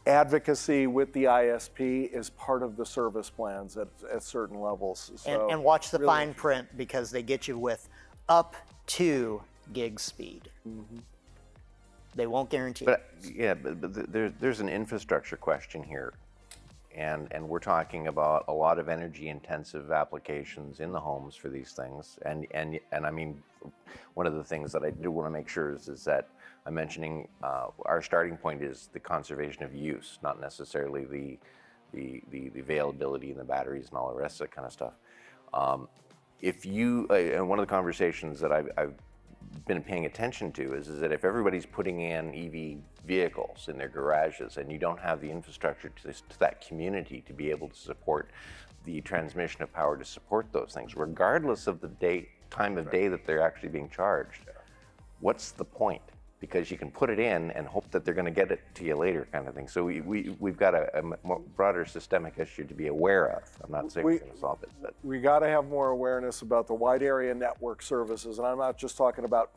advocacy with the ISP is part of the service plans at certain levels. So and watch the fine print, because they get you with up to gig speed. They won't guarantee it. But there's an infrastructure question here, and we're talking about a lot of energy-intensive applications in the homes for these things, and I mean, one of the things that I do want to make sure is that I'm mentioning our starting point is the conservation of use, not necessarily the availability and the batteries and all the rest of that kind of stuff. And one of the conversations that I've been paying attention to is that if everybody's putting in EV vehicles in their garages and you don't have the infrastructure to that community to be able to support the transmission of power to support those things, regardless of the time of day that they're actually being charged, what's the point? Because you can put it in and hope that they're going to get it to you later, kind of thing. So we've got a more broader systemic issue to be aware of. I'm not saying we're going to solve it, but we got to have more awareness about the wide area network services, and I'm not just talking about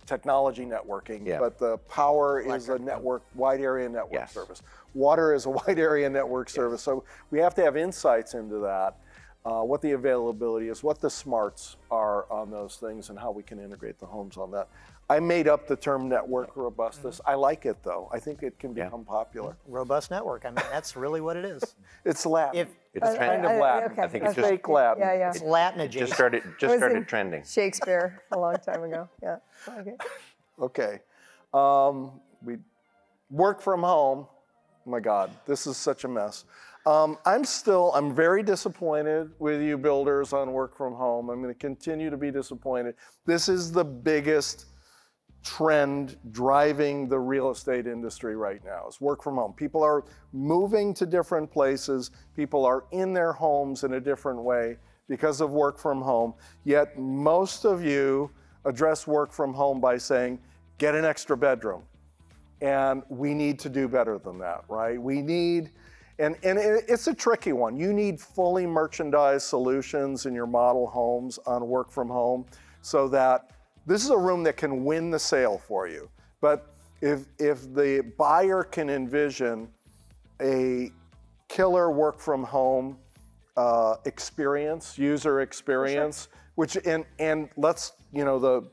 technology networking, Yeah. but the power is a network, wide area network service. Water is a wide area network service. So we have to have insights into that, what the availability is, what the smarts are on those things, and how we can integrate the homes on that. I made up the term network robustus. I like it though. I think it can become popular. Robust network. I mean, that's really what it is. It's Latin. It's kind of Latin. okay. I think it's Okay. just fake Latin. Yeah, yeah. It's Latin adjacent. just was started in trending. Shakespeare a long time ago. Yeah. Okay. Okay. We work from home. Oh my God, this is such a mess. I'm very disappointed with you builders on work from home. I'm going to continue to be disappointed. This is the biggest trend driving the real estate industry right now, is work from home. People are moving to different places. People are in their homes in a different way because of work from home. Yet most of you address work from home by saying, get an extra bedroom. And we need to do better than that, right? We need, and it's a tricky one. You need fully merchandised solutions in your model homes on work from home so that this is a room that can win the sale for you. But if the buyer can envision a killer work from home experience, user experience, which, and let's, the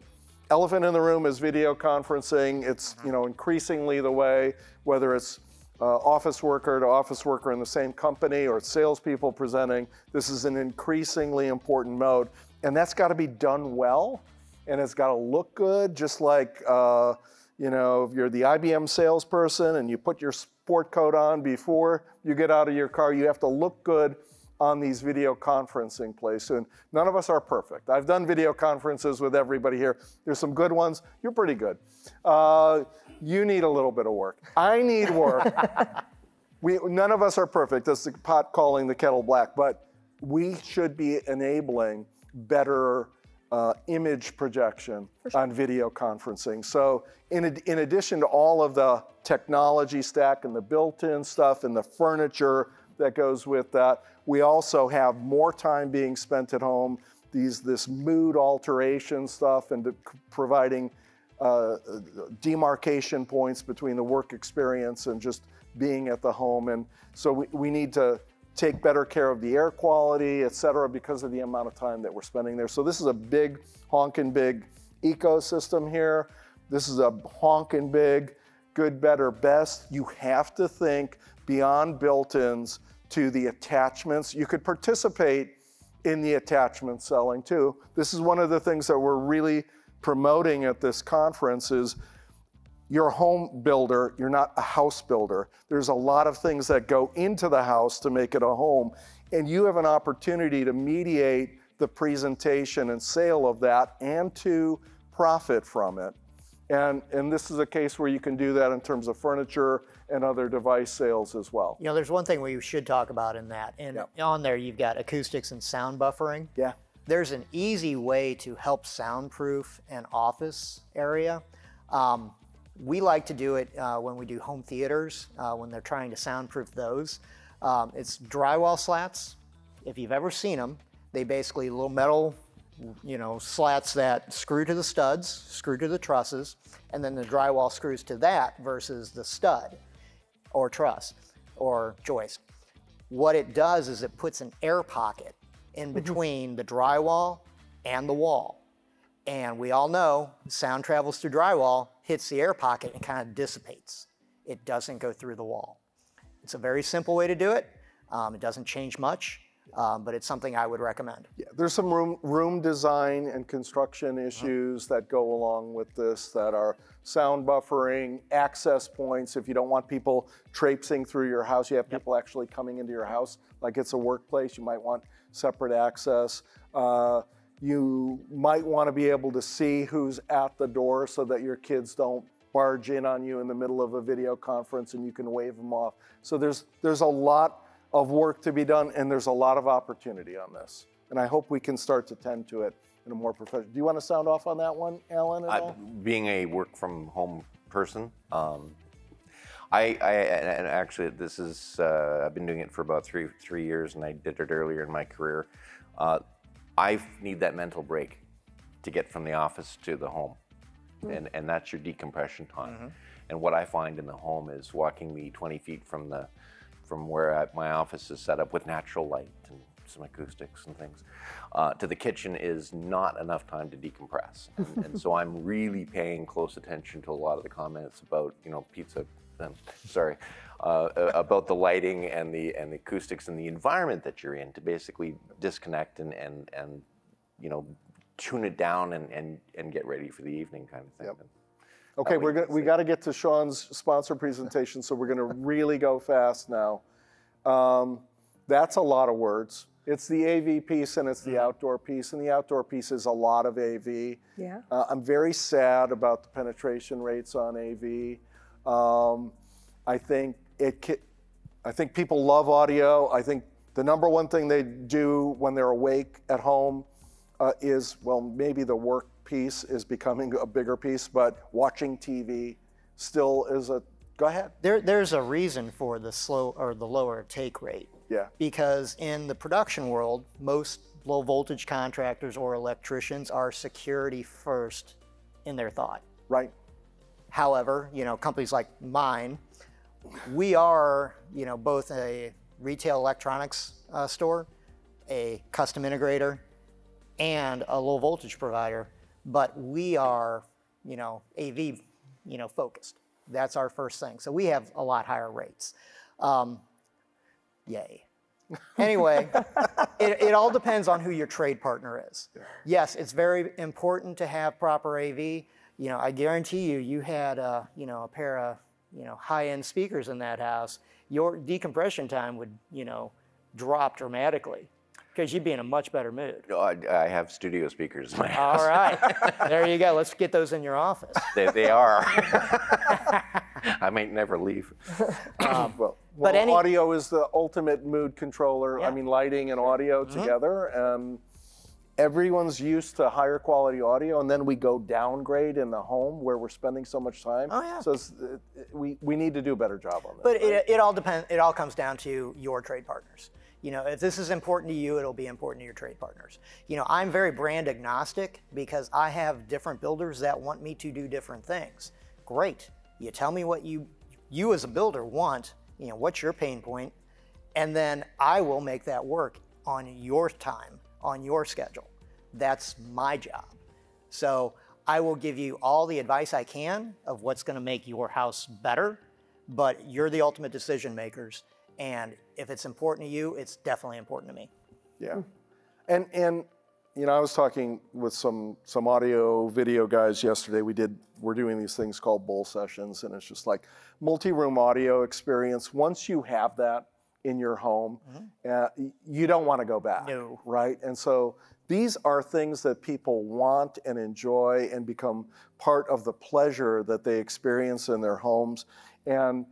elephant in the room is video conferencing. It's increasingly the way, whether it's office worker to office worker in the same company or salespeople presenting, this is an increasingly important mode. And that's got to be done well, and it's got to look good, just like if you're the IBM salesperson and you put your sport coat on before you get out of your car, you have to look good on these video conferencing places. And none of us are perfect. I've done video conferences with everybody here. There's some good ones. You're pretty good. You need a little bit of work. I need work. None of us are perfect. That's the pot calling the kettle black. But we should be enabling better image projection on video conferencing. So in addition to all of the technology stack and the built-in stuff and the furniture that goes with that, we also have more time being spent at home, this mood alteration stuff, and providing demarcation points between the work experience and just being at the home. And so we need to take better care of the air quality, et cetera, because of the amount of time that we're spending there. So this is a big, honkin' big ecosystem here. This is a honkin' big, good, better, best. You have to think beyond built-ins to the attachments. You could participate in the attachment selling too. This is one of the things that we're really promoting at this conference is you're a home builder, you're not a house builder. There's a lot of things that go into the house to make it a home, and you have an opportunity to mediate the presentation and sale of that and to profit from it. And this is a case where you can do that in terms of furniture and other device sales as well. There's one thing we should talk about in that. And on there, you've got acoustics and sound buffering. Yeah. There's an easy way to help soundproof an office area. We like to do it when we do home theaters, when they're trying to soundproof those. It's drywall slats. If you've ever seen them, they basically little metal slats that screw to the studs, screw to the trusses, and then the drywall screws to that versus the stud or truss or joist. What it does is it puts an air pocket in between the drywall and the wall. And we all know sound travels through drywall, hits the air pocket, and kind of dissipates. It doesn't go through the wall. It's a very simple way to do it. It doesn't change much. But it's something I would recommend. Yeah, there's some room design and construction issues that go along with this that are sound buffering, access points. If you don't want people traipsing through your house, you have people actually coming into your house like it's a workplace, you might want separate access. You might want to be able to see who's at the door so that your kids don't barge in on you in the middle of a video conference and you can wave them off. So there's a lot of work to be done, and there's a lot of opportunity on this. And I hope we can start to tend to it in a more professional. Do you want to sound off on that one, Alan, at all? Being a work from home person, and actually this is, I've been doing it for about three years, and I did it earlier in my career. I need that mental break to get from the office to the home. and that's your decompression time. And what I find in the home is walking me 20 feet from where my office is set up with natural light and some acoustics and things, to the kitchen is not enough time to decompress. And so I'm really paying close attention to a lot of the comments about, pizza, about the lighting and the acoustics and the environment that you're in, to basically disconnect and tune it down and get ready for the evening kind of thing. Yep. Okay, we got to get to Shawn's sponsor presentation, so we're going to really go fast now. That's a lot of words. It's the AV piece and it's the outdoor piece, and the outdoor piece is a lot of AV. Yeah. I'm very sad about the penetration rates on AV. I think people love audio. I think the number one thing they do when they're awake at home is, well, maybe the work piece is becoming a bigger piece, but watching TV still is a, go ahead. There's a reason for the lower take rate. Yeah. Because in the production world, most low voltage contractors or electricians are security first in their thought. Right. However, companies like mine, we are, both a retail electronics store, a custom integrator, and a low voltage provider, but we are, AV, focused. That's our first thing. So we have a lot higher rates. Yay. Anyway, it all depends on who your trade partner is. Yeah. Yes, it's very important to have proper AV. I guarantee you had a pair of, high-end speakers in that house, your decompression time would, drop dramatically because you'd be in a much better mood. No, I have studio speakers in my house. All right, there you go. Let's get those in your office. They are. I might never leave. But audio is the ultimate mood controller. Yeah. I mean, lighting and audio together, and everyone's used to higher quality audio, and then we go downgrade in the home where we're spending so much time. Oh, yeah. So we need to do a better job on that. But right? it all depends. It all comes down to your trade partners. If this is important to you, it'll be important to your trade partners. I'm very brand agnostic because I have different builders that want me to do different things. Great. You tell me what you as a builder want, what's your pain point, and then I will make that work on your time, on your schedule. That's my job. So I will give you all the advice I can of what's going to make your house better, but you're the ultimate decision makers. And if it's important to you, it's definitely important to me. Yeah. And I was talking with some audio video guys yesterday. We're doing these things called bowl sessions, and it's just like multi-room audio experience. Once you have that in your home, you don't want to go back. No. Right? And so these are things that people want and enjoy and become part of the pleasure that they experience in their homes. And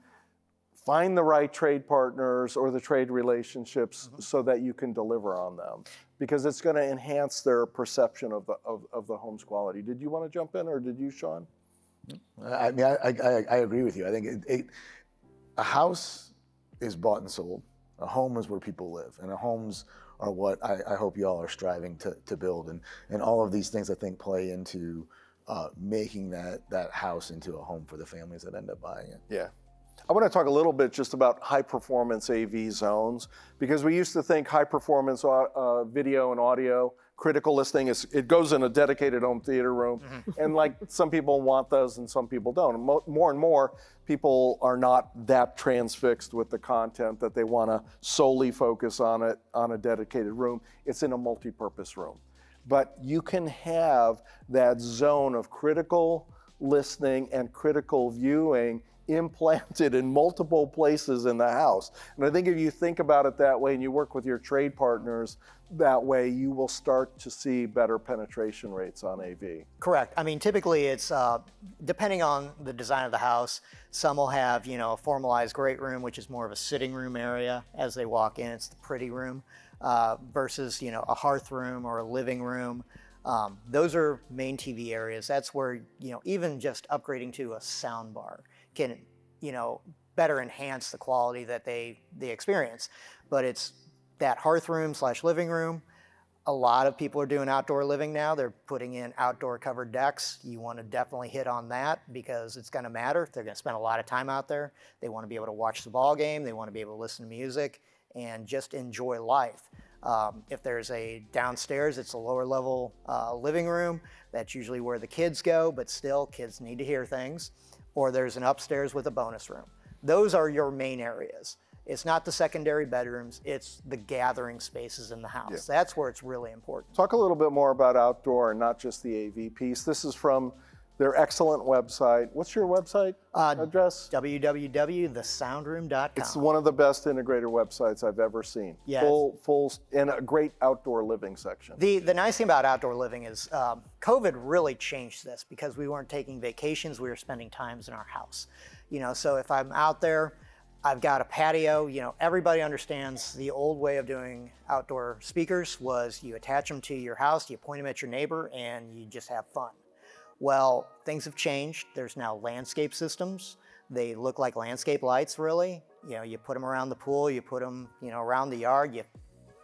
find the right trade partners or the trade relationships so that you can deliver on them, because it's going to enhance their perception of the home's quality. Did you want to jump in, or did you, Shawn? I mean, I agree with you. I think a house is bought and sold. A home is where people live, and homes are what I hope you all are striving to build. And all of these things, I think, play into making that house into a home for the families that end up buying it. Yeah. I want to talk a little bit just about high performance AV zones, because we used to think high performance video and audio, critical listening, it goes in a dedicated home theater room. And like some people want those and some people don't. And more and more people are not that transfixed with the content that they want to solely focus on it on a dedicated room. It's in a multi-purpose room. But you can have that zone of critical listening and critical viewing implanted in multiple places in the house. And I think if you think about it that way and you work with your trade partners that way, you will start to see better penetration rates on AV. Correct. I mean, typically it's, depending on the design of the house, some will have, a formalized great room, which is more of a sitting room area. As they walk in, it's the pretty room, versus, a hearth room or a living room. Those are main TV areas. That's where, even just upgrading to a sound bar can, better enhance the quality that they experience. But it's that hearth room / living room, A lot of people are doing outdoor living now. They're putting in outdoor covered decks. You want to definitely hit on that because it's going to matter. They're going to spend a lot of time out there. They want to be able to watch the ball game. They want to be able to listen to music and just enjoy life. If there's a downstairs, it's a lower level living room. That's usually where the kids go, but still kids need to hear things. Or there's an upstairs with a bonus room. Those are your main areas. It's not the secondary bedrooms, it's the gathering spaces in the house. Yeah. That's where it's really important. Talk a little bit more about outdoor and not just the AV piece. This is from their excellent website. What's your website address? www.thesoundroom.com. It's one of the best integrator websites I've ever seen. Yes. Full, and a great outdoor living section. The nice thing about outdoor living is COVID really changed this because we weren't taking vacations, we were spending times in our house. You know, so if I'm out there, I've got a patio, you know, everybody understands the old way of doing outdoor speakers was you attach them to your house, you point them at your neighbor, and you just have fun. Well, things have changed. There's now landscape systems. They look like landscape lights, really. You know, you put them around the pool, you put them, you know, around the yard, you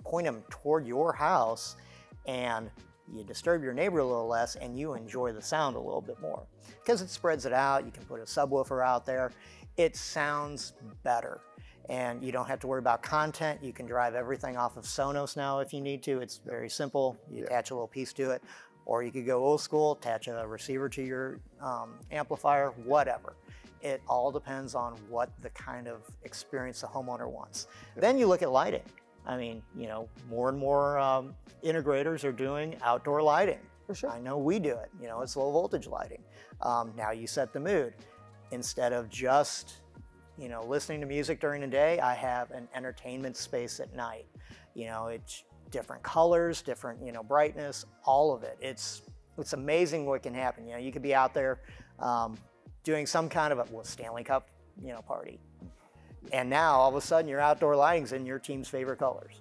point them toward your house, and you disturb your neighbor a little less, and you enjoy the sound a little bit more. Because it spreads it out, you can put a subwoofer out there. It sounds better. And you don't have to worry about content. You can drive everything off of Sonos now if you need to. It's very simple. You attach a little piece to it. Or you could go old school, attach a receiver to your amplifier, whatever. It all depends on what the kind of experience the homeowner wants. Then you look at lighting. I mean, you know, more and more integrators are doing outdoor lighting. For sure. I know we do it. You know, it's low voltage lighting. Now you set the mood. Instead of just, you know, listening to music during the day, I have an entertainment space at night. You know, it's different colors, different, you know, brightness, all of it. It's amazing what can happen. You know, you could be out there doing some kind of a Stanley Cup, you know, party. And now all of a sudden your outdoor lighting's in your team's favorite colors.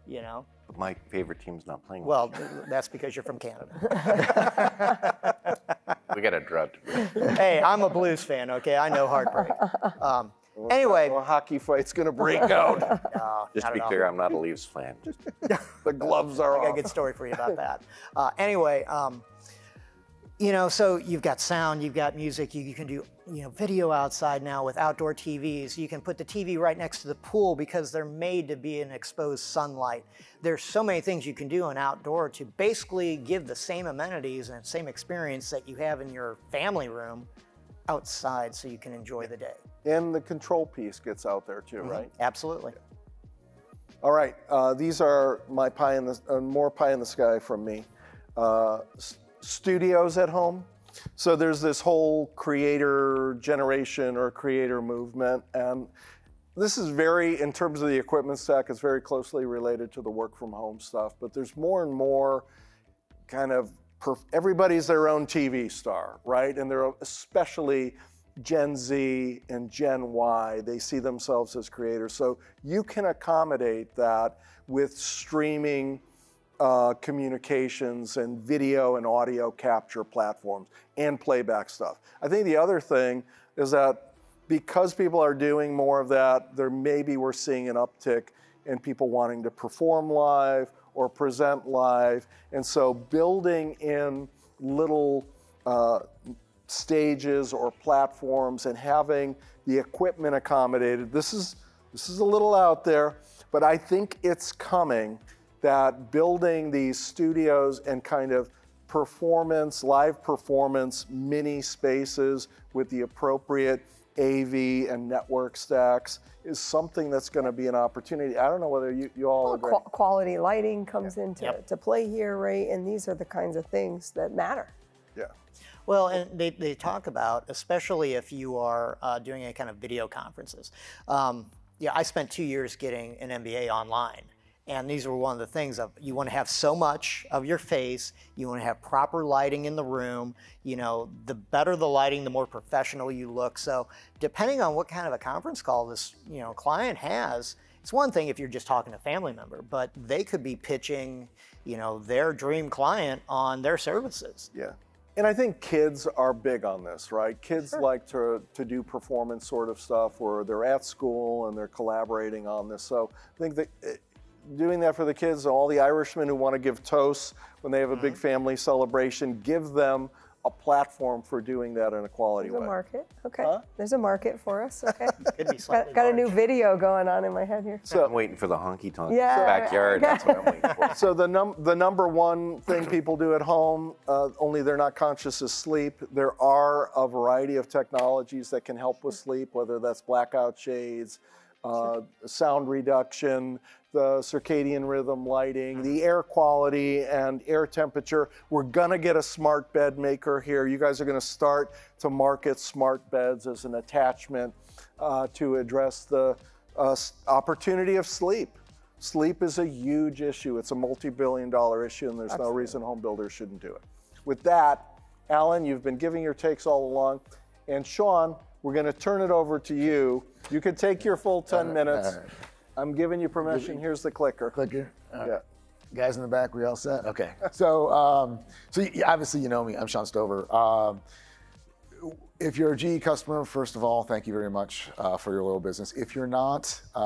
You know? But my favorite team's not playing. Well, that's because you're from Canada. We got a drought. Hey, I'm a Blues fan, okay? I know heartbreak. Anyway. A hockey fight's going to break out. No, just to be clear, I'm not a Leafs fan. The gloves are off. I got a good story for you about that. Anyway, you know, so you've got sound, you've got music, you can do, you know, video outside now with outdoor TVs. You can put the TV right next to the pool because they're made to be in exposed sunlight. There's so many things you can do in outdoor to basically give the same amenities and same experience that you have in your family room outside so you can enjoy the day. And the control piece gets out there too, right? Absolutely. All right, these are my pie in the, more pie in the sky from me. Studios at home. So there's this whole creator generation or creator movement, and this is very, in terms of the equipment stack, it's very closely related to the work from home stuff, but there's more and more kind of, everybody's their own TV star, right? And they're especially Gen Z and Gen Y, they see themselves as creators. So you can accommodate that with streaming communications and video and audio capture platforms and playback stuff. I think the other thing is that because people are doing more of that, maybe we're seeing an uptick in people wanting to perform live or present live. And so building in little stages or platforms and having the equipment accommodated, this is a little out there, but I think it's coming, that building these studios and kind of performance, live performance, mini spaces with the appropriate AV and network stacks is something that's going to be an opportunity. I don't know whether you all agree. Quality lighting comes into to play here, right? And these are the kinds of things that matter. Yeah. Well, and they talk about, especially if you are doing any kind of video conferences. Yeah, I spent 2 years getting an MBA online. And these were one of the things of, you want to have so much of your face, you want to have proper lighting in the room, you know, the better the lighting, the more professional you look. So depending on what kind of a conference call this, you know, client has, it's one thing if you're just talking to a family member, but they could be pitching, you know, their dream client on their services. Yeah. And I think kids are big on this, right? Kids like to do performance sort of stuff where they're at school and they're collaborating on this. So I think that doing that for the kids, all the Irishmen who want to give toasts when they have a big family celebration, give them a platform for doing that in a quality way. There's a market. Okay. There's a market for us. Okay. Could be slightly got a new large. video going on in my head here. So I'm waiting for the honky-tonk Yeah. backyard. That's what I'm waiting for. So the number one thing people do at home, only they're not conscious, is sleep. There are a variety of technologies that can help with sleep, whether that's blackout shades, sound reduction, the circadian rhythm lighting, the air quality and air temperature. We're gonna get a smart bed maker here. You guys are gonna start to market smart beds as an attachment to address the opportunity of sleep. Sleep is a huge issue. It's a multi-billion-dollar issue, and there's no reason home builders shouldn't do it. With that, Alan, you've been giving your takes all along, and Shawn, we're gonna turn it over to you. You can take your full 10 minutes. All right. I'm giving you permission. Here's the clicker. Clicker. Yeah. Guys in the back, we all set? Okay. So, obviously you know me. I'm Shawn Stover. If you're a GE customer, first of all, thank you very much for your loyal business. If you're not,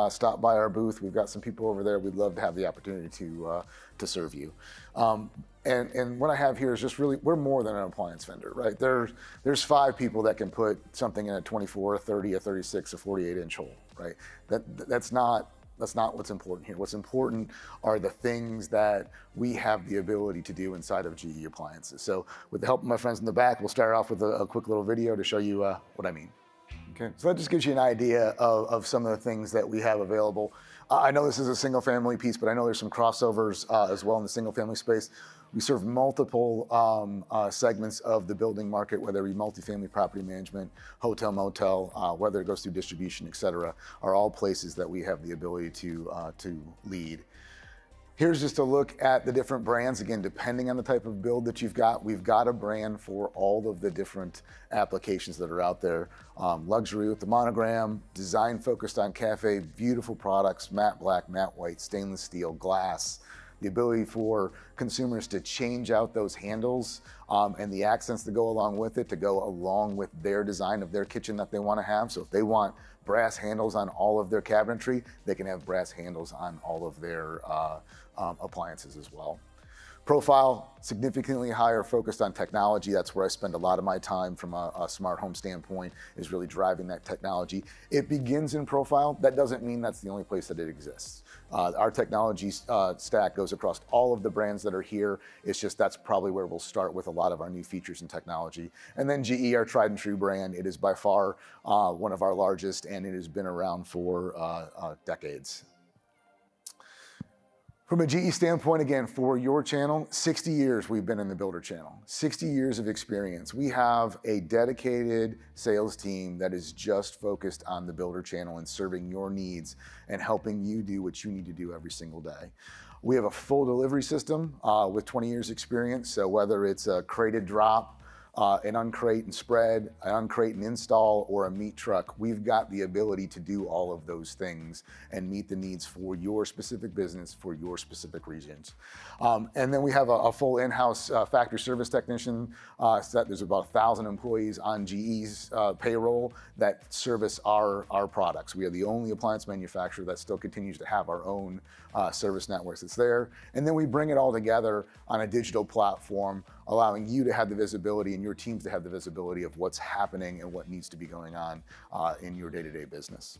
stop by our booth. We've got some people over there. We'd love to have the opportunity to serve you. And what I have here is just really, we're more than an appliance vendor, right? There's 5 people that can put something in a 24, a 30, a 36, a 48-inch hole, right? That's not what's important here. What's important are the things that we have the ability to do inside of GE appliances. So with the help of my friends in the back, we'll start off with a quick little video to show you what I mean. Okay, so that just gives you an idea of some of the things that we have available. I know this is a single family piece, but I know there's some crossovers as well in the single family space. We serve multiple segments of the building market, whether it be multifamily property management, hotel, motel, whether it goes through distribution, et cetera, are all places that we have the ability to lead. Here's just a look at the different brands. Again, depending on the type of build that you've got, we've got a brand for all of the different applications that are out there. Luxury with the monogram, design focused on cafe, beautiful products, matte black, matte white, stainless steel, glass. The ability for consumers to change out those handles and the accents that go along with it to go along with their design of their kitchen that they want to have. So if they want brass handles on all of their cabinetry, they can have brass handles on all of their appliances as well. Profile, significantly higher, focused on technology. That's where I spend a lot of my time from a smart home standpoint, is really driving that technology. It begins in profile. That doesn't mean that's the only place that it exists. Our technology stack goes across all of the brands that are here. It's just that's probably where we'll start with a lot of our new features and technology. And then GE, our tried and true brand. It is by far one of our largest, and it has been around for decades. From a GE standpoint, again, for your channel, 60 years we've been in the builder channel, 60 years of experience. We have a dedicated sales team that is just focused on the builder channel and serving your needs and helping you do what you need to do every single day. We have a full delivery system with 20 years experience. So whether it's a crated drop, an uncrate and spread, an uncrate and install, or a meat truck, we've got the ability to do all of those things and meet the needs for your specific business, for your specific regions. And then we have a full in-house factory service technician set. There's about 1,000 employees on GE's payroll that service our products. We are the only appliance manufacturer that still continues to have our own service networks. It's there. And then we bring it all together on a digital platform, allowing you to have the visibility and your teams to have the visibility of what's happening and what needs to be going on in your day-to-day business.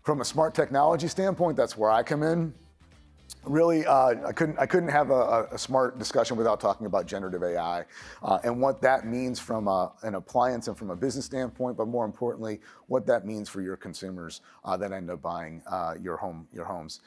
From a smart technology standpoint, that's where I come in. Really, I couldn't have a smart discussion without talking about generative AI and what that means from an appliance and from a business standpoint, but more importantly, what that means for your consumers that end up buying your homes.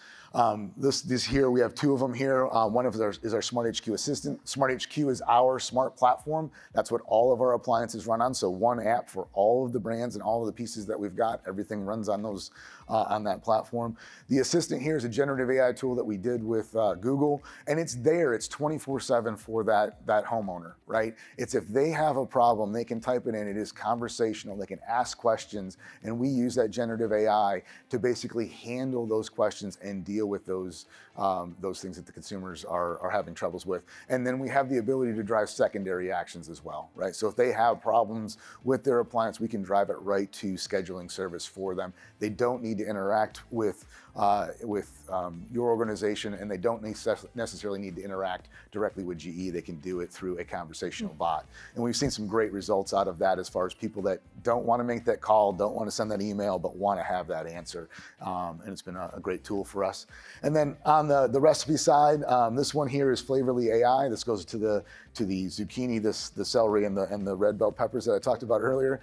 This here, we have 2 of them here. One of those is our Smart HQ Assistant. Smart HQ is our smart platform. That's what all of our appliances run on. So one app for all of the brands and all of the pieces that we've got. Everything runs on those on that platform. The Assistant here is a generative AI tool that we we did with Google, and it's there. It's 24/7 for that homeowner, right? It's if they have a problem, they can type it in. It is conversational. They can ask questions, and we use that generative AI to basically handle those questions and deal with those things that the consumers are having troubles with. And then we have the ability to drive secondary actions as well, right? So if they have problems with their appliance, we can drive it right to scheduling service for them. They don't need to interact with your organization, and they don't necessarily need to interact directly with GE. They can do it through a conversational bot. And we've seen some great results out of that as far as people that don't want to make that call, don't want to send that email, but want to have that answer. And it's been a great tool for us. And then on the recipe side, this one here is Flavorly AI. This goes to the zucchini, the celery, and the red bell peppers that I talked about earlier.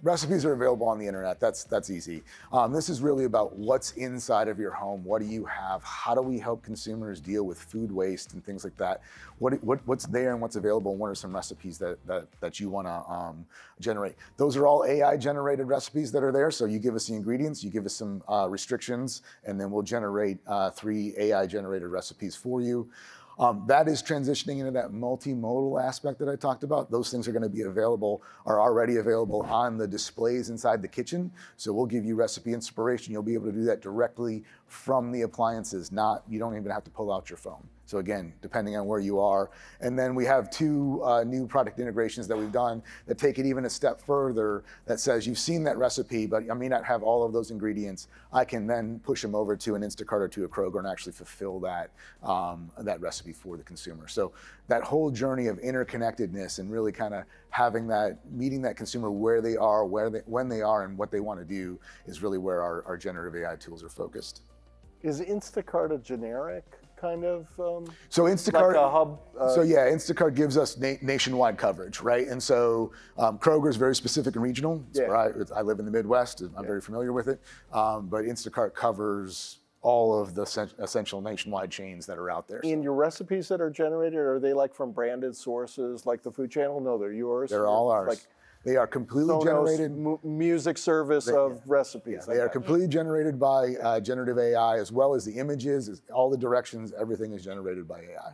Recipes are available on the internet. That's easy. This is really about what's inside of your home. What do you have? How do we help consumers deal with food waste and things like that? What's there and what's available, and what are some recipes that you want to generate? Those are all AI generated recipes that are there. So you give us the ingredients, you give us some restrictions, and then we'll generate 3 AI generated recipes for you. That is transitioning into that multimodal aspect that I talked about. Those things are going to be available, are already available on the displays inside the kitchen. So we'll give you recipe inspiration. You'll be able to do that directly from the appliances. You don't even have to pull out your phone. So again, depending on where you are. And then we have 2 new product integrations that we've done that take it even a step further, that says you've seen that recipe, but I may not have all of those ingredients. I can then push them over to an Instacart or to a Kroger and actually fulfill that recipe for the consumer. So that whole journey of interconnectedness and really kind of having meeting that consumer where they are, when they are, and what they want to do is really where our generative AI tools are focused. Is Instacart a generic kind of so Instacart, like a hub? So yeah, Instacart gives us nationwide coverage, right? And so Kroger is very specific and regional. It's where I live in the Midwest. I'm very familiar with it. But Instacart covers all of the essential nationwide chains that are out there. And your recipes that are generated, are they like from branded sources like the Food Channel? No, they're yours. They're all ours. Like, they are completely generated. Music service of recipes. Yeah, they are completely generated by generative AI, as well as the images, all the directions, everything is generated by AI.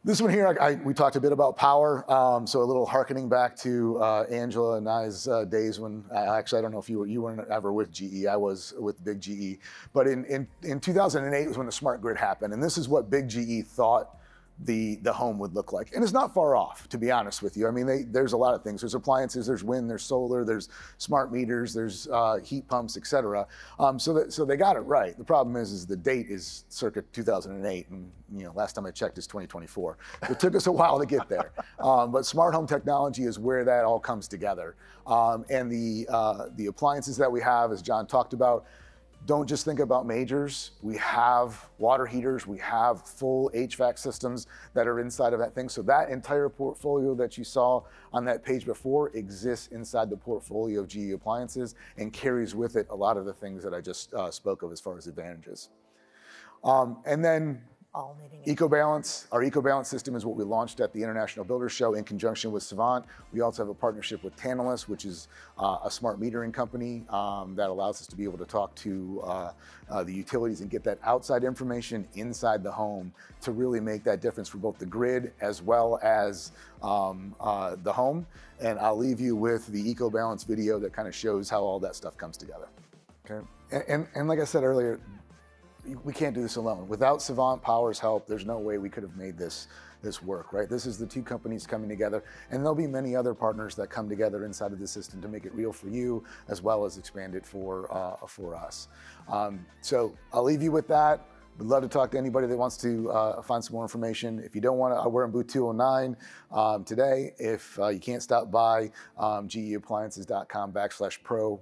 This one here, we talked a bit about power, so a little hearkening back to Angela and I's days when, actually I don't know if you weren't ever with GE, I was with Big GE, but in 2008 was when the smart grid happened, and this is what Big GE thought the home would look like. And it's not far off, to be honest with you. I mean, there's a lot of things. There's appliances, there's wind, there's solar, there's smart meters, there's heat pumps, et cetera. So they got it right. The problem is the date is circa 2008, and last time I checked is 2024. It took us a while to get there. But smart home technology is where that all comes together. And the appliances that we have, as John talked about, don't just think about majors. We have water heaters, we have full HVAC systems that are inside of that thing. So that entire portfolio that you saw on that page before exists inside the portfolio of GE appliances and carries with it a lot of the things that I just spoke of as far as advantages. And then EcoBalance. Our EcoBalance system is what we launched at the International Builder Show in conjunction with Savant. We also have a partnership with Tantalus, which is a smart metering company that allows us to be able to talk to the utilities and get that outside information inside the home to really make that difference for both the grid as well as the home. And I'll leave you with the EcoBalance video that kind of shows how all that stuff comes together. Okay. And like I said earlier, we can't do this alone. Without Savant Power's help, there's no way we could have made this work, right? This is the 2 companies coming together, and there'll be many other partners that come together inside of the system to make it real for you, as well as expand it for us. So I'll leave you with that. Would love to talk to anybody that wants to find some more information. If you don't want to, we're in booth 209 today. If you can't stop by, geappliances.com/pro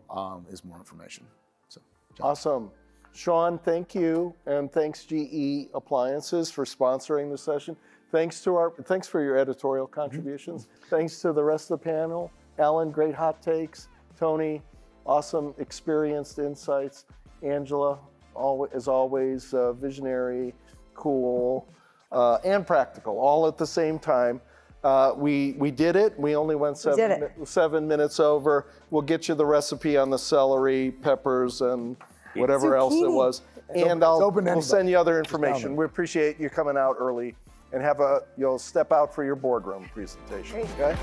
is more information. So, John. Awesome. Shawn, thank you, and thanks GE Appliances for sponsoring the session. Thanks for your editorial contributions. Thanks to the rest of the panel. Alan, great hot takes. Tony, awesome experienced insights. Angela, as always, visionary, cool, and practical, all at the same time. We did it. We only went 7 minutes over. We'll get you the recipe on the celery, peppers, and whatever else it was. And we'll send you other information. We appreciate you coming out early and you'll step out for your boardroom presentation, okay?